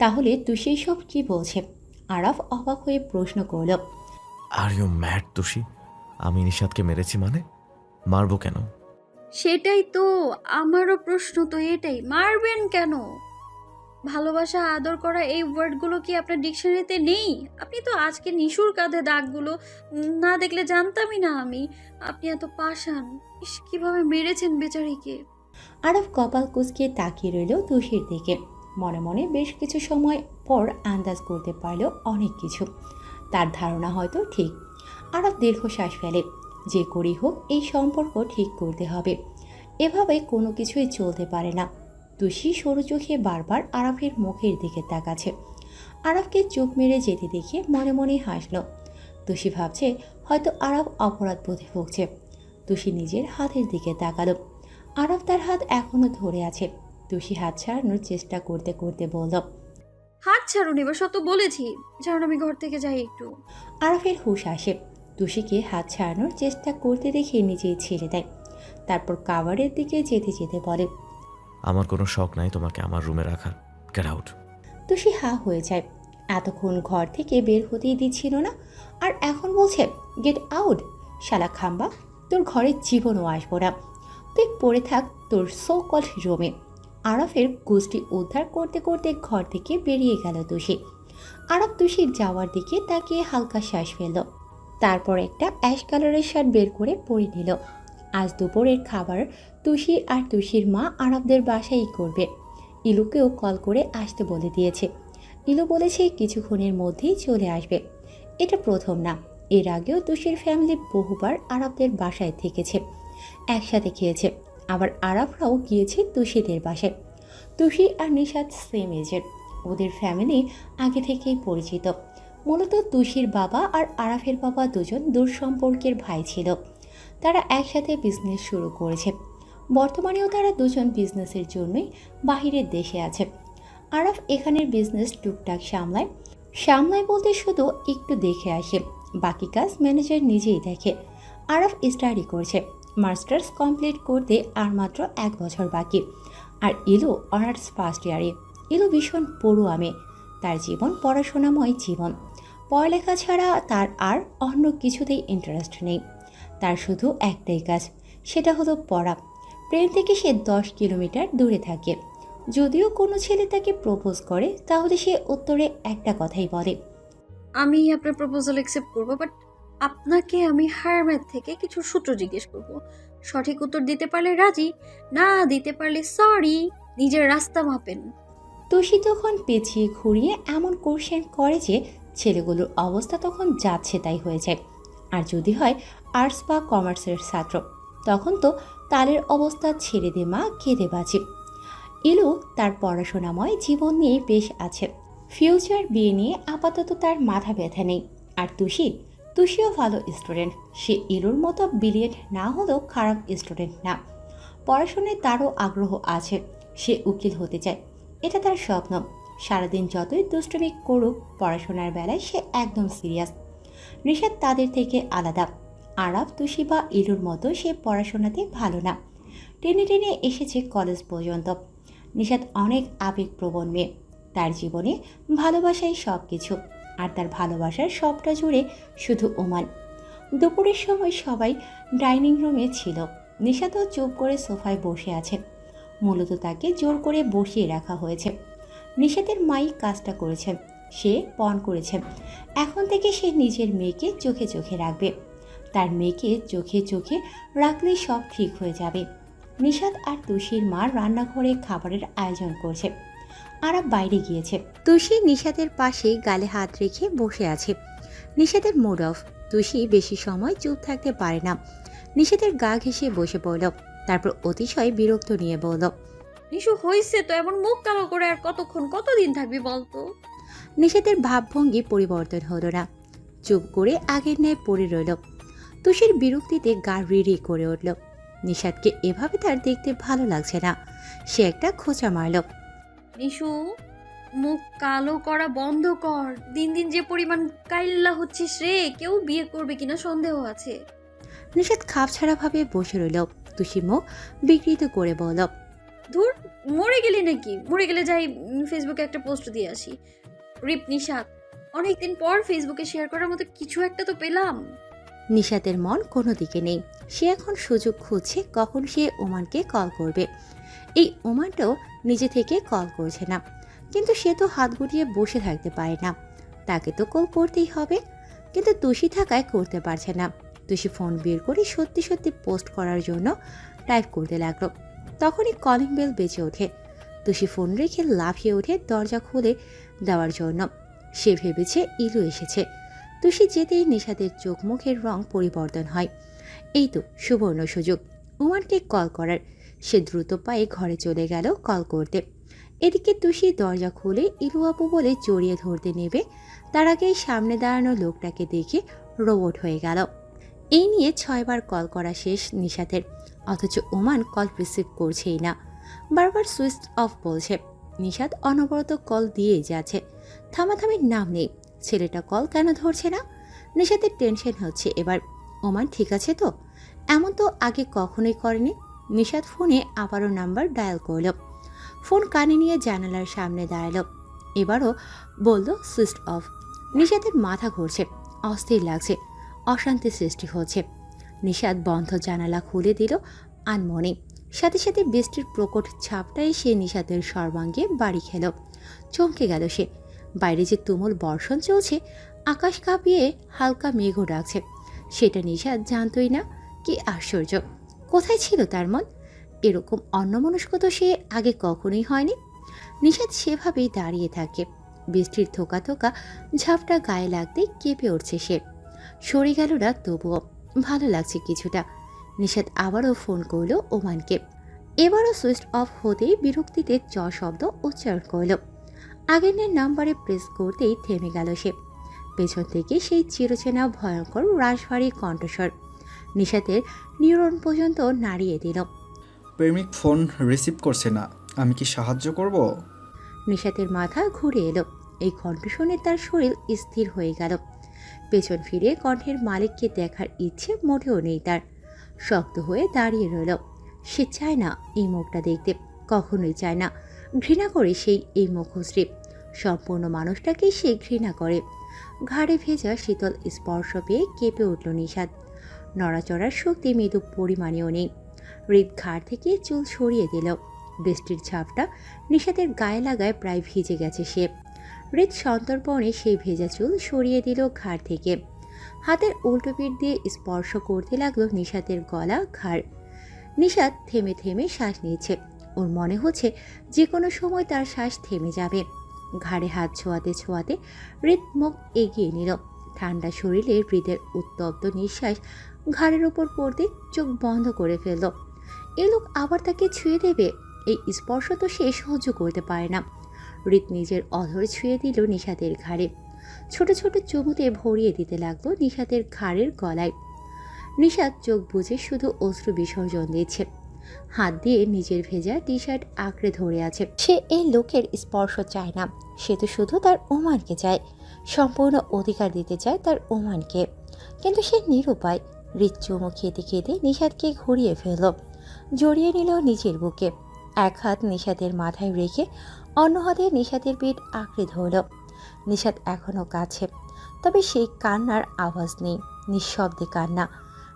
তাহলে তুষি সব কি বলছে? আরাফ অবাক হয়ে প্রশ্ন করল, আর ইউ ম্যাড তুষি? আমি নিশাদকে মেরেছি মানে? মারবো কেন? সেটাই তো আমারও প্রশ্ন, তো এটাই, মারবেন কেন? ভালোবাসা, আদর করা, এই ওয়ার্ডগুলো কি আপনার ডিকশনারিতে নেই? আপনি তো আজকে নিশুর কাঁধে দাগগুলো না দেখলে জানতামই না আমি আপনি এত পাষাণ। ইস, কিভাবে মেরেছেন বেচারিকে। আরাফ কপাল কুঁচকে তাকিয়ে রইল তুষির দিকে। মনে মনে বেশ কিছু সময় পর আন্দাজ করতে পারল অনেক কিছু। তার ধারণা হয়তো ঠিক। আরাফ দীর্ঘশ্বাস ফেলে। যে করেই হোক এই সম্পর্ক ঠিক করতে হবে, এভাবে কোনো কিছুই চলতে পারে না। তুষি সরু চোখে বারবার আরাফের মুখের দিকে তাকাচ্ছে। আরাফকে চোখ মেরে যেতে দেখে মনে মনে হাসল। তুষি ভাবছে হয়তো আরাফ অপরাধ বোধে ভুগছে। তুষি নিজের হাতের দিকে তাকালো। আরাফ তার হাত এখনো ধরে আছে। তুষি হাত ছাড়ানোর চেষ্টা করতে করতে বলল, হাত ছাড়ুন, এবার সত বলেছি, ছাড়ুন, আমি ঘর থেকে যাই একটু। আরাফের হুঁশ আসে। তুষিকে হাত ছাড়ানোর চেষ্টা করতে দেখে নিজেই ছেড়ে দেয়। তারপর কাভারের দিকে যেতে যেতে বলে, আমার কোনো শখ নাই তোমাকে আমার রুমে রাখার। Get out. তুষি হা হয়ে যায়। এতক্ষণ ঘর থেকে বের হতেই দিচ্ছিল না, আর এখন বলছে গেট আউট। শালা খাম্বা, তোর ঘরের জীবনও আসবো না। তুই পড়ে থাক তোর সো কল রুমে। আরাফের গোষ্ঠী উদ্ধার করতে করতে ঘর থেকে বেরিয়ে গেল তুষি। আরাফ তুষির যাওয়ার দিকে তাকিয়ে হালকা শ্বাস ফেলল। তারপর একটা অ্যাশ কালারের শার্ট বের করে পরে নিল। আজ দুপুরের খাবার তুষি আর তুষির মা আরাফদের বাসায় করবে। ইলুকেও কল করে আসতে বলে দিয়েছে। ইলু বলেছে কিছুক্ষণের মধ্যেই চলে আসবে। এটা প্রথম না, এর আগেও তুষির ফ্যামিলি বহুবার আরাফদের বাসায় থেকেছে, একসাথে খেয়েছে। আবার আরাফরাও গিয়েছে তুষিদের বাসায়। তুষি আর নিশাদ সেম এজের, ওদের ফ্যামিলি আগে থেকেই পরিচিত। মূলত তুষির বাবা আর আরাফের বাবা দুজন দূর সম্পর্কের ভাই ছিল। তারা একসাথে বিজনেস শুরু করেছে। বর্তমানেও তারা দুজন বিজনেসের জন্যই বাহিরের দেশে আছে। আরাফ এখানের বিজনেস টুকটাক সামলায় বলতে শুধু একটু দেখে আসে, বাকি কাজ ম্যানেজার নিজেই দেখে। আরাফ স্টাডি করছে, মাস্টার্স কমপ্লিট করতে আর মাত্র 1 বছর বাকি। আর ইলু অনার্স ফার্স্ট ইয়ারে। ইলু ভীষণ পড়ুয়া মেয়ে, তার জীবন পড়াশোনাময় জীবন। পড়ালেখা ছাড়া তার আর অন্য কিছুতেই ইন্টারেস্ট নেই। তার শুধু একটাই কাজ, সেটা হলো পড়া। প্রেম থেকে সে 10 কিলোমিটার দূরে থাকে। যদিও কোনো ছেলে তাকে প্রপোজ করে তাহলে সে উত্তরে একটা কথাই বলে, আমি আপনার প্রপোজাল অ্যাকসেপ্ট করবো, বাট আপনাকে আমি হায়ার ম্যাথ থেকে কিছু সূত্র জিজ্ঞেস করব। সঠিক উত্তর দিতে পারলে রাজি, না দিতে পারলে সরি, নিজের রাস্তা মাপেন। তুষি তখন পেঁচিয়ে ঘুরিয়ে এমন কোশ্চেন করে যে ছেলেগুলোর অবস্থা তখন যাচ্ছে তাই হয়ে যায়। আর যদি হয় আর্টস বা কমার্সের ছাত্র, তখন তো তালের অবস্থা ছেড়ে দে মা, কেঁদে বাঁচি। ইলু তার পড়াশোনাময় জীবন নিয়ে বেশ আছে। ফিউচার বিয়ে নিয়ে আপাতত তার মাথা ব্যথা নেই। আর তুষিও ভালো স্টুডেন্ট। সে ইলুর মতো ব্রিলিয়েন্ট না হলেও খারাপ স্টুডেন্ট না। পড়াশোনায় তারও আগ্রহ আছে, সে উকিল হতে চায়, এটা তার স্বপ্ন। সারাদিন যতই দুষ্টুমি করুক, পড়াশোনার বেলায় সে একদম সিরিয়াস। নিশাত তাদের থেকে আলাদা। আরাফ, তুষি বা ইলুর মতো সে পড়াশোনাতে ভালো না। টেনে টেনে এসেছে কলেজ পর্যন্ত। নিশাত অনেক আবেগপ্রবণ মেয়ে, তার জীবনে ভালোবাসাই সব কিছু। আর তার ভালোবাসার সবটা জুড়ে শুধু ওমান। দুপুরের সময় সবাই ডাইনিং রুমে ছিল। নিশাতও চুপ করে সোফায় বসে আছে। মূলত তাকে জোর করে বসিয়ে রাখা হয়েছে। নিশাতের মাই কাজটা করেছেন, সে পণ করেছেন। এখন থেকে সে নিজের মেয়েকে চোখে চোখে রাখবে। তার মেয়েকে চোখে চোখে রাখলেই সব ঠিক হয়ে যাবে। নিশাত আর তুষির মা রান্নাঘরে খাবারের আয়োজন করছে। আরাফ বাইরে গিয়েছে। তুষি নিশাতের পাশে গালে হাত রেখে বসে আছে। নিশাতের মুড অফ। তুষি বেশি সময় চুপ থাকতে পারে না। নিশাতের গা ঘেঁষে বসে পড়ল, তারপর অতিশয় বিরক্ত নিয়ে বলল, নিশু হয়েছে তো, এমন মুখ কালো করে আর কতদিন থাকবি বলতো? নিশাতের ভাবভঙ্গি পরিবর্তন হলো না, চুপ করে আগের ন্যায় পড়ে রইল। তুষির বিরক্তিতে গা রিড়ি করে উঠল। নিশাতকে এভাবে তার দেখতে ভালো লাগছে না। সে একটা খোঁচা মারল। নিশু, মুখ কালো করা বন্ধ কর। দিন দিন যে পরিমাণ কাইল্লা হচ্ছিস রে, কেউ বিয়ে করবে কিনা সন্দেহ আছে। নিশাত খাপছাড়াভাবে বসে রইল। তুষি মুখ বিকৃত করে বলল, ধুর, মরে গেলি নাকি? মরে গেলে যাই ফেসবুকে একটা পোস্ট দিয়ে আসি। রিপ নিশাত, অনেকদিন পর ফেসবুকে শেয়ার করার মতো কিছু একটা তো পেলাম। নিশাতের মন কোনো দিকে নেই। সে এখন সুযোগ খুঁজছে কখন সে ওমানকে কল করবে। এই ওমানটাও নিজে থেকে কল করছে না, কিন্তু সে তো হাত গুটিয়ে বসে থাকতে পারে না। তাকে তো কল করতেই হবে, কিন্তু তুষি থাকায় করতে পারছে না। তুষি ফোন বের করে সত্যি সত্যি পোস্ট করার জন্য টাইপ করতে লাগলো। তখনই কলিং বেল বেজে ওঠে। তুষি ফোন রেখে লাফিয়ে ওঠে দরজা খুলে দেওয়ার জন্য। সে ভেবেছে ইলু এসেছে। তুষি যেতেই নিশাতের চোখ মুখের রং পরিবর্তন হয়। এই তো সুবর্ণ সুযোগ ওমানকে কল করার। সে দ্রুত পায়ে ঘরে চলে গেল কল করতে। এদিকে তুষি দরজা খুলে ইলু আপু বলে জড়িয়ে ধরতে নেবে, তার আগেই সামনে দাঁড়ানো লোকটাকে দেখে রোবট হয়ে গেল। এই নিয়ে 6 বার কল করা শেষ নিশাতের, অথচ ওমান কল রিসিভ করছেই না, বারবার সুইচ অফ বলছে। নিশাত অনবরত কল দিয়েই যাচ্ছে, থামাথামির নাম নেই। ছেলেটা কল কেন ধরছে না? নিশাতের টেনশন হচ্ছে এবার। ওমান ঠিক আছে তো? এমন তো আগে কখনোই করেনি। নিশাত ফোনে আবারও নাম্বার ডায়াল করল। ফোন কানে নিয়ে জানালার সামনে দাঁড়ালো। এবারও বলল সুইচ অফ। নিশাতের মাথা ঘুরছে, অস্থির লাগছে, অশান্তি সৃষ্টি হচ্ছে। নিশাত বন্ধ জানালা খুলে দিল আনমনে। সাথে সাথে বৃষ্টির প্রকট ছাপটা এসে নিশাতের সর্বাঙ্গে বাড়ি খেল। চমকে গেল সে। বাইরে যে তুমুল বর্ষণ চলছে, আকাশ কাঁপিয়ে হালকা মেঘও ডাকছে, সেটা নিশাত জানতই না। কি আশ্চর্য! কোথায় ছিল তার মন? এরকম অন্যমনস্ক তো সে আগে কখনোই হয়নি। নিশাত সেভাবেই দাঁড়িয়ে থাকে। বৃষ্টির থোকা থোকা ঝাপটা গায়ে লাগতেই কেঁপে উঠছে সে। সরে গেল না, তবুও ভালো লাগছে কিছুটা। নিশাত আবারও ফোন করল ওমানকে। এবারও সুইচ অফ হতেই বিরক্তিতে চ শব্দ উচ্চারণ করল। আগের নাম্বারে প্রেস করতেই থেমে গেল সে। পেছন থেকে সেই চিরচেনা ভয়ঙ্কর রাশভারী কণ্ঠস্বর, নিশাতের নিউরন পর্যন্ত নাড়িয়ে দিল। প্রেমিক ফোন রিসিভ করছে না, আমি কি সাহায্য করব? নিশাতের মাথা ঘুরে এলো। এই কণ্ঠ শুনে তার শরীর স্থির হয়ে গেল। পেছন ফিরে কণ্ঠের মালিককে দেখার ইচ্ছে মোটেও নেই তার। শক্ত হয়ে দাঁড়িয়ে রইল। সে চায় না এই মুখটা দেখতে, কখনোই চায় না। ঘৃণা করে সেই এই মুখশ্রী। সম্পূর্ণ মানুষটাকেই সে ঘৃণা করে। ঘাড়ে ভেজা শীতল স্পর্শ পেয়ে কেঁপে উঠল নিশাত। নড়াচড়ার শক্তি মৃদু পরিমাণেও নেই। হৃদ ঘাড় থেকে চুল সরিয়ে দিল। বৃষ্টির ঝাপটা নিশাতের গায়ে লাগায় প্রায় ভিজে গেছে সে। হৃদ সন্তর্পণে সেই ভেজা চুল সরিয়ে দিল ঘাড় থেকে। হাতের উল্টো পিঠ দিয়ে স্পর্শ করতে লাগলো নিশাতের গলা, ঘাড়। নিশাত থেমে থেমে শ্বাস নিয়েছে। ওর মনে হচ্ছে যে কোনো সময় তার শ্বাস থেমে যাবে। ঘাড়ে হাত ছোঁয়াতে ছোঁয়াতে হৃদ মুখ এগিয়ে নিল। ঠান্ডা শরীরে হৃদের উত্তপ্ত নিঃশ্বাস ঘাড়ের ওপর পড়তে চোখ বন্ধ করে ফেলল। এ লোক আবার তাকে ছুঁয়ে দেবে, এই স্পর্শ তো সে সহ্য করতে পারে না। হৃদ নিজের অধর ছুঁয়ে দিল নিশাতের ঘাড়ে। ছোট ছোট চুমুতে ভরিয়ে দিতে লাগলো নিশাতের ঘাড়ের গলায়। নিশাত চোখ বুজে শুধু অশ্রু বিসর্জন দিচ্ছে। হাত দিয়ে নিজের ভেজা টি শার্ট আঁকড়ে ধরে আছে। সে এই লোকের স্পর্শ চায় না, সে তো শুধু তার ওমানকে চায়, সম্পূর্ণ অধিকার দিতে চায় তার ওমানকে। কিন্তু সে নিরুপায়। হৃদ চুমু খেতে খেতে নিশাতকে ঘুরিয়ে ফেলল, জড়িয়ে নিল নিজের বুকে। এক হাত নিশাতের মাথায় রেখে অন্য হাতে নিশাতের পিঠ আঁকড়ে ধরল। নিশাত এখনও কাছে, তবে সেই কান্নার আওয়াজ নেই, নিঃশব্দে কান্না।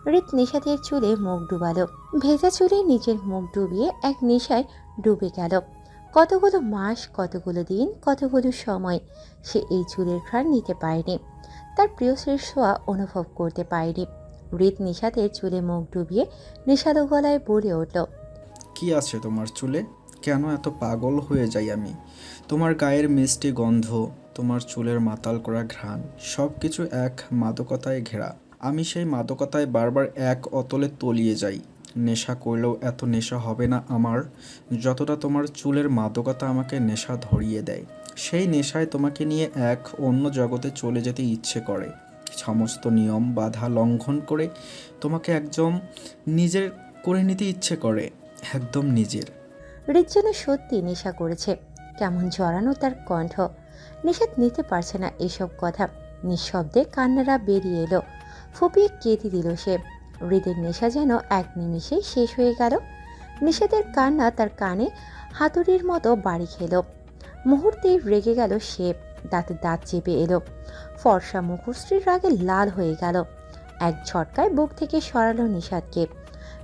হৃদ নিশাতের চুলে মুখ ডুবালো। ভেজা চুলে নিজের মুখ ডুবিয়ে এক নেশায় ডুবে গেল। কতগুলো মাস, কতগুলো দিন, কতগুলো সময় সে এই চুলের ঘ্রাণ নিতে পারেনি, তার প্রিয়সের ছোঁয়া অনুভব করতে পারেনি। হৃদ নিশাতের চুলে মুখ ডুবিয়ে নেশালো গলায় বলে উঠল, কি আছে তোমার চুলে? কেন এত পাগল হয়ে যাই আমি? তোমার গায়ের মিষ্টি গন্ধ, তোমার চুলের মাতাল করা ঘ্রাণ, সব কিছু এক মাদকতায় ঘেরা। আমি সেই মাদকতায় বারবার এক অতলে তলিয়ে যাই। নেশা করলেও এত নেশা হবে না আমার, যতটা তোমার চুলের মাদকতা আমাকে নেশা ধরিয়ে দেয়। সেই নেশায় তোমাকে নিয়ে এক অন্য জগতে চলে যেতে ইচ্ছে করে। সমস্ত নিয়ম বাধা লঙ্ঘন করে তোমাকে একদম নিজের করে নিতে ইচ্ছে করে, একদম নিজের। হৃদ যেন সত্যি নেশা করেছে। কেমন জড়ানো তার কণ্ঠ। নিষেধ নিতে পারছে না এসব কথা। নিঃশব্দে কান্নারা বেরিয়ে এলো। ফুপিয়ে কেঁদে দিল সে। হৃদের নেশা যেন এক নিমিষেই শেষ হয়ে গেল। নিষেধের কান্না তার কানে হাতুড়ির মতো বাড়ি খেল। মুহূর্তেই রেগে গেল সে। দাঁতে দাঁত চেপে এলো। ফর্সা মুখশ্রীর রাগে লাল হয়ে গেল। এক ঝটকায় বুক থেকে সরালো নিষাদকে।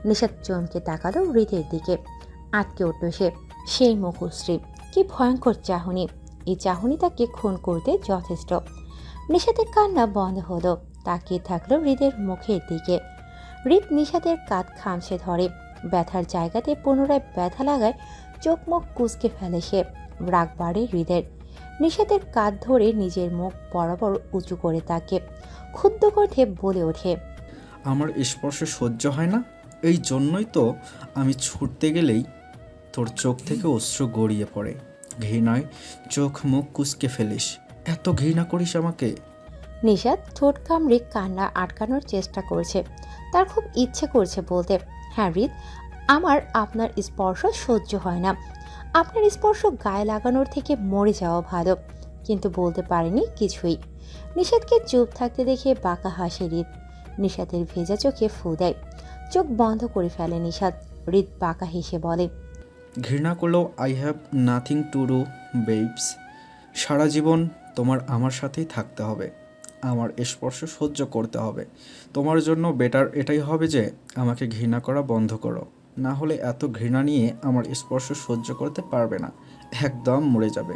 নিষাদ চমকে তাকালো হৃদের দিকে। আটকে উঠল সে। সেই মুখশ্রী, কি ভয়ঙ্কর চাহনি! এই চাহনি তাকে খুন করতে যথেষ্ট। নিষাদের কান্না বন্ধ হলো। তাকিয়ে থাকলো হৃদের মুখের দিকে। হৃদ নিষাদের কাঁধ খামছে ধরে। ব্যথার জায়গাতে পুনরায় ব্যথা লাগায় চোখ মুখ কুঁচকে ফেলে সে। রাগ বাড়ে হৃদের। নিষাদের কাঁধ ধরে নিজের মুখ বরাবর উঁচু করে তাকে ক্ষুব্ধ কণ্ঠে বলে ওঠে, আমার স্পর্শ সহ্য হয় না, এই জন্যই তো আমি ছুটতে গেলেই তোর চোখ থেকে অশ্রু গড়িয়ে পড়ে। ঘৃণায় চোখ মুখ কুঁচকে ফেলিস। এত ঘৃণা করিস আমাকে? নিষাদ ঠোঁট কামড়ে কান্না আটকানোর চেষ্টা করছে। তার খুব ইচ্ছে করছে বলতে, হ্যাঁ হৃদ, আমার আপনার স্পর্শ সহ্য হয় না। আপনার স্পর্শ গায়ে লাগানোর থেকে মরে যাওয়া ভালো। কিন্তু বলতে পারেনি কিছুই। নিষাদকে চুপ থাকতে দেখে বাঁকা হাসে হৃদ। নিষাদের ভেজা চোখে ফু দেয়। চোখ বন্ধ করে ফেলে নিষাদ। হৃদ বাঁকা হেসে বলে, ঘৃণা করলেও I have nothing to do babes. সারা জীবন তোমার আমার সাথেই থাকতে হবে, আমার স্পর্শ সহ্য করতে হবে। তোমার জন্য বেটার এটাই হবে যে আমাকে ঘৃণা করা বন্ধ করো, না হলে এত ঘৃণা নিয়ে আমার স্পর্শ সহ্য করতে পারবে না, একদম মরে যাবে।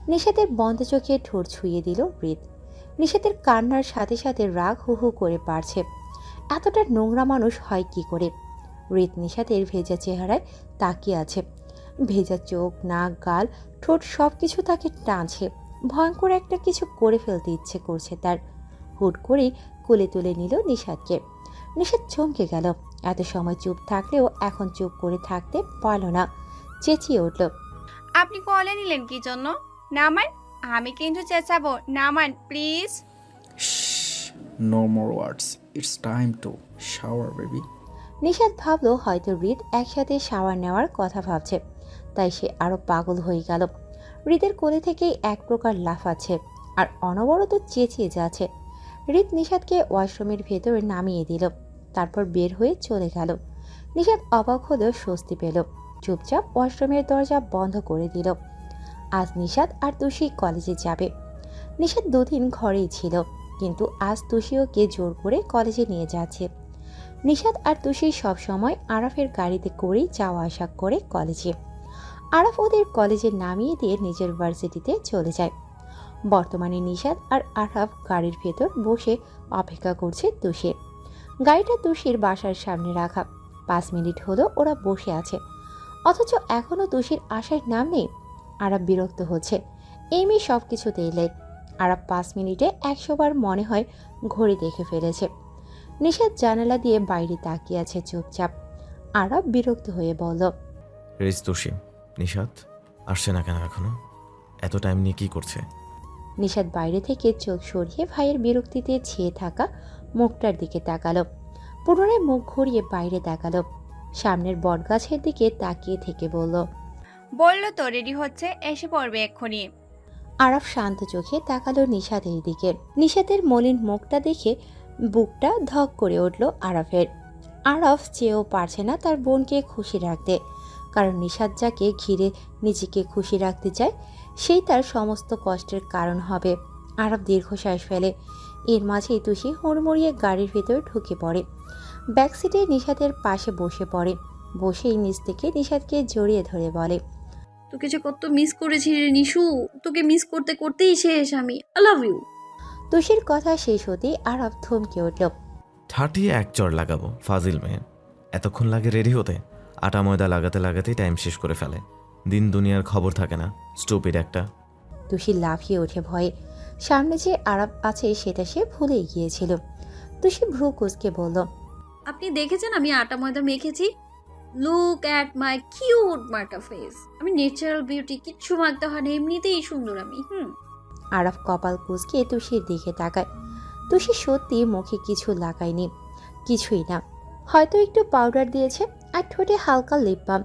নিষাদের বন্ধ চোখে ঠোঁট ছুঁয়ে দিল হৃদ। নিষাদের কান্নার সাথে সাথে রাগ হু হু করে বাড়ছে। এতটা নোংরা মানুষ হয় কি করে? হৃদ নিষাদের ভেজা চেহারায় তাকিয়ে আছে। ভেজা চোখ, নাক, গাল, ঠোঁট সব কিছু তাকে টানছে। ভয়ঙ্কর একটা কিছু করে ফেলতে ইচ্ছে করছে তার। হুট করে কোলে তুলে নিল নিষাদকে। নিষাদ চমকে গেল। এত সময় চুপ থাকলেও এখন চুপ করে থাকতে পারল না। চেঁচিয়ে উঠল, আপনি কলে নিলেন কি জন্য? নামান, আমি কিন্তু চেঁচাবো, নামান please. No more words, it's time to shower baby. Nishat ভাবলো হয়তো হৃদ একসাথে শাওয়ার নেওয়ার কথা ভাবছে, তাই সে আরো পাগল হয়ে গেল। হৃদের কোলে থেকেই এক প্রকার লাফাচ্ছে আর অনবরত চেঁচিয়ে যাচ্ছে। হৃদ নিশাতকে ওয়াশরুমের ভেতরে নামিয়ে দিল, তারপর বের হয়ে চলে গেল। নিশাত অবাক হলেও স্বস্তি পেল, চুপচাপ ওয়াশরুমের দরজা বন্ধ করে দিল। আজ নিশাত আর তুষি কলেজে যাবে। নিশাত দুদিন ঘরেই ছিল, কিন্তু আজ তুষি ওকে জোর করে কলেজে নিয়ে যাচ্ছে। নিশাত আর তুষি সবসময় আরাফের গাড়িতে করেই যাওয়া আসা করে কলেজে। আরাফ ওদের কলেজে নামিয়ে দিয়ে নিজের ভার্সিটিতে চলে যায়। বর্তমানে নিশাত আর আরাফ গাড়ির ভেতর বসে অপেক্ষা করছে তুষি। গাড়িটা তুষির বাসার সামনে রাখা। 5 মিনিট হলো ওরা বসে আছে, অথচ এখনো তুষির আসার নাম নেই। আরাফ বিরক্ত হচ্ছে, এই মেয়ে সব কিছুতেই লেট। আরাফ 5 মিনিটে 100 বার মনে হয় ঘড়ি দেখে ফেলেছে। নিশাত জানালা দিয়ে বাইরে তাকিয়ে আছে চুপচাপ। আরাফ বিরক্ত হয়ে বলল, রিজ তুষি, নিশাত আসছে না কেন এখনো? এত টাইম নিয়ে কি করছে? নিশাত বাইরে থেকে চোখ সরিয়ে ভাইয়ের বিরক্তিতে ছেয়ে থাকা মুখটার দিকে তাকালো। পুনরায় মুখ ঘুরিয়ে বাইরে তাকালো। সামনের বটগাছের দিকে তাকিয়ে থেকে বলল, বললো তো রেডি হচ্ছে, এসে পড়বে এক্ষুনি। আরাফ শান্ত চোখে তাকালো নিশাতের দিকে। নিশাতের মলিন মুখটা দেখে বুকটা ধক করে উঠল আরাফের। আরাফ চেয়েও পারছে না তার বোনকে খুশি রাখতে, কারণ নিশাত যাকে ঘিরে নিজেকে খুশি রাখতে চায় সেই তার সমস্ত কষ্টের কারণ হবে। আরাফ দীর্ঘশ্বাস ফেলে। এর মাঝেই তুষি হুড়মুড়িয়ে গাড়ির ভেতর ঢুকে পড়ে। ব্যাক সিটে নিশাতের পাশে বসে পড়ে। বসেই নিচ থেকে নিশাতকে জড়িয়ে ধরে বলে, তোকে যে কত মিস করেছি রে নিশু, তোকে মিস করতে করতেই শেষ আমি। I love you. তুষির কথা শেষ হতেই আরাফ থমকে উঠল। ঠাটিয়ে এক চড় লাগাবো, ফাজিল মেয়ে। এতক্ষণ লাগে রেডি হতে? আটা ময়দা লাগাতে লাগাতেই টাইম শেষ করে ফেলে। দিন দুনিয়ার খবর থাকে না, স্টুপিড একটা। তুষি লাফিয়ে ওঠে ভয়ে। সামনে যে আরাফ আছে সেটা সে ভুলেই গিয়েছিল। তুষি ভ্রু কুঁচকে বলল, আপনি দেখেছেন আমি আটা ময়দা মেখেছি? লুক অ্যাট মাই কিউট মার্কা ফেস। আমি ন্যাচারাল বিউটি, কিচ্ছু মাখতে হয় না, এমনিতেই সুন্দর আমি। আরাফ কপাল কুঁচকে তুষির দিকে তাকায়। তুষি সত্যি মুখে কিছু লাগায়নি, কিছুই না, হয়তো একটু পাউডার দিয়েছে আর ঠোঁটে হালকা লিপ বাম।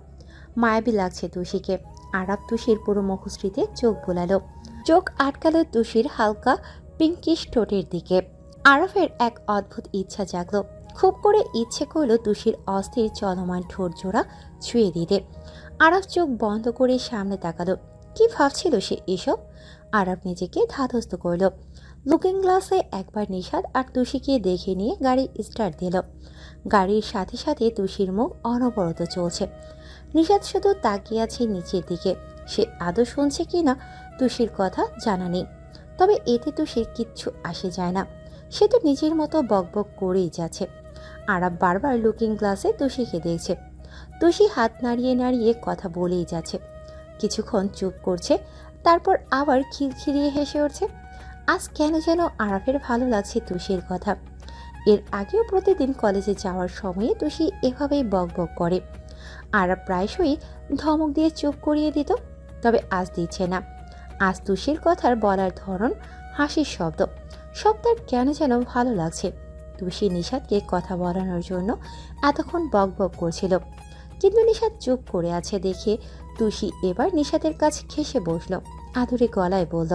মায়াবী লাগছে তুষিকে। আরাফ তুষির পুরো মুখশ্রীতে চোখ বোলালো, চোখ আটকালো তুষির হালকা পিঙ্কিশ ঠোঁটের দিকে। আরাফের এক অদ্ভুত ইচ্ছা জাগলো, খুব করে ইচ্ছে করলো তুষির অস্থির চলমান ঠোঁট জোড়া ছুঁয়ে দিতে। আরাফ চোখ বন্ধ করে সামনে তাকালো। কি ভাবছিল সে এসব? আরাফ নিজেকে ধাতস্থ করল। লুকিং গ্লাসে একবার নিশাত আর তুষিকে দেখে নিয়ে গাড়ি স্টার্ট দিল। গাড়ির সাথে সাথে তুষির মুখ অনবরত চলছে। নিশাত শুধু তাকিয়ে আছে নিচের দিকে। সে আদৌ শুনছে কিনা তুষির কথা জানা নেই, তবে এতে তুষির কিচ্ছু আসে যায় না। সে তো নিজের মতো বকবক করেই যাচ্ছে। আরাফ বারবার লুকিং গ্লাসে তুষিকে দেখছে। তুষি হাত নাড়িয়ে নাড়িয়ে কথা বলেই যাচ্ছে। কিছুক্ষণ চুপ করছে, তারপর আবার খিলখিলিয়ে হেসে উঠছে। আজ কেন যেন আরাফের ভালো লাগছে তুষির কথা। এর আগেও প্রতিদিন কলেজে যাওয়ার সময়ে তুষি এভাবেই বকবক করে। আরাফ প্রায়শই ধমক দিয়ে চুপ করিয়ে দিত, তবে আজ দিচ্ছে না। আজ তুষির কথার বলার ধরন, হাসির শব্দ, সব তার কেন যেন ভালো লাগছে। তুষি নিশাতকে কথা বলানোর জন্য এতক্ষণ বকবক করছিল, কিন্তু নিশাত চুপ করে আছে দেখে তুষি এবার নিশাতের কাছে ঘেঁষে বসলো। আদুরে গলায় বলল,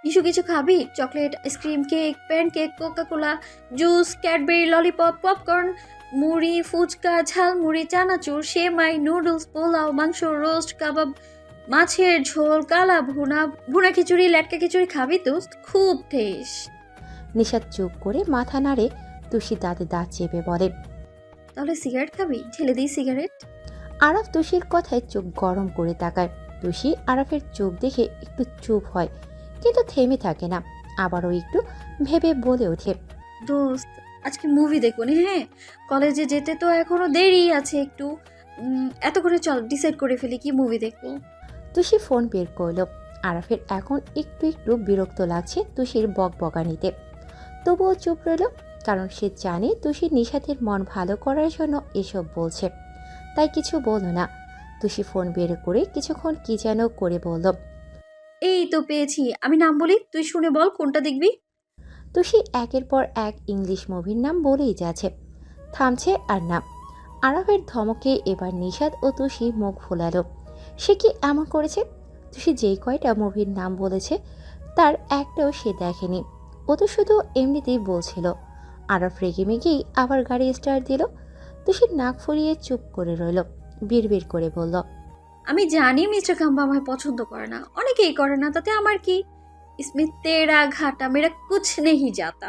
নিশু কিছু খাবি? Chocolate, ice cream, cake, pancake, Coca Cola, juice, Cadbury, lollipop, popcorn, মুড়ি, ফুচকা, ঝালমুড়ি, চানাচুর, সেমাই, নুডলস, পোলাও, মাংস, রোস্ট, কাবাব, মাছের ঝোল, কালা ভুনা, ভুনা খিচুড়ি, লেটকা খিচুড়ি খাবি দোস্ত? খুব ঠেস। নিশাত চুপ করে মাথা নাড়ে। তুষি দাঁতে দাঁত চেপে বলে, তাহলে সিগারেট খাবি? ঢেলে দিই সিগারেট। আরাফ তুষির কথায় চোখ গরম করে তাকায়। তুষি আরাফের চোখ দেখে একটু চুপ হয়, কিন্তু থেমে থাকে না। আবারও একটু ভেবে বলে ওঠে, দোস্ত আজকে মুভি দেখবো নি? হ্যাঁ, কলেজে যেতে তো এখনো দেরি আছে একটু। এত করে চল ডিসাইড করে ফেলি কি মুভি দেখবো। তুষি ফোন বের করলো। আরাফের এখন একটু একটু বিরক্ত লাগছে তুষির বকবকানিতে, তবুও চুপ রইল, কারণ সে জানে তুষি নিশাতের মন ভালো করার জন্য এসব বলছে, তাই কিছু বলল না। তুষি ফোন বের করে কিছুক্ষণ কি যেন করে বলল, এই তো পেয়েছি, আমি নাম বলি, তুই শুনে বল কোনটা দেখবি। তুষি একের পর এক ইংলিশ মুভির নাম বলেই যাচ্ছে, থামছে আর নাম। আরবের ধমকে এবার নিশাত ও তুষি মুখ ফোলালো। সে কি এমন করেছে? তুষি যেই কয়টা মুভির নাম বলেছে তার একটাও সে দেখেনি, ও তো শুধু এমনিতেই বলছিল। আরব রেগে মেগেই আবার গাড়ি স্টার্ট দিল। তুষি নাক ফুলিয়ে চুপ করে রইল, বিড়বিড় করে বলল, আমি জানি মিস্টার খাম্বা আমায় পছন্দ করে না, অনেকেই করে না, তাতে আমার কি? इसमें तेरा घाटा मेरा कुछ नहीं जाता।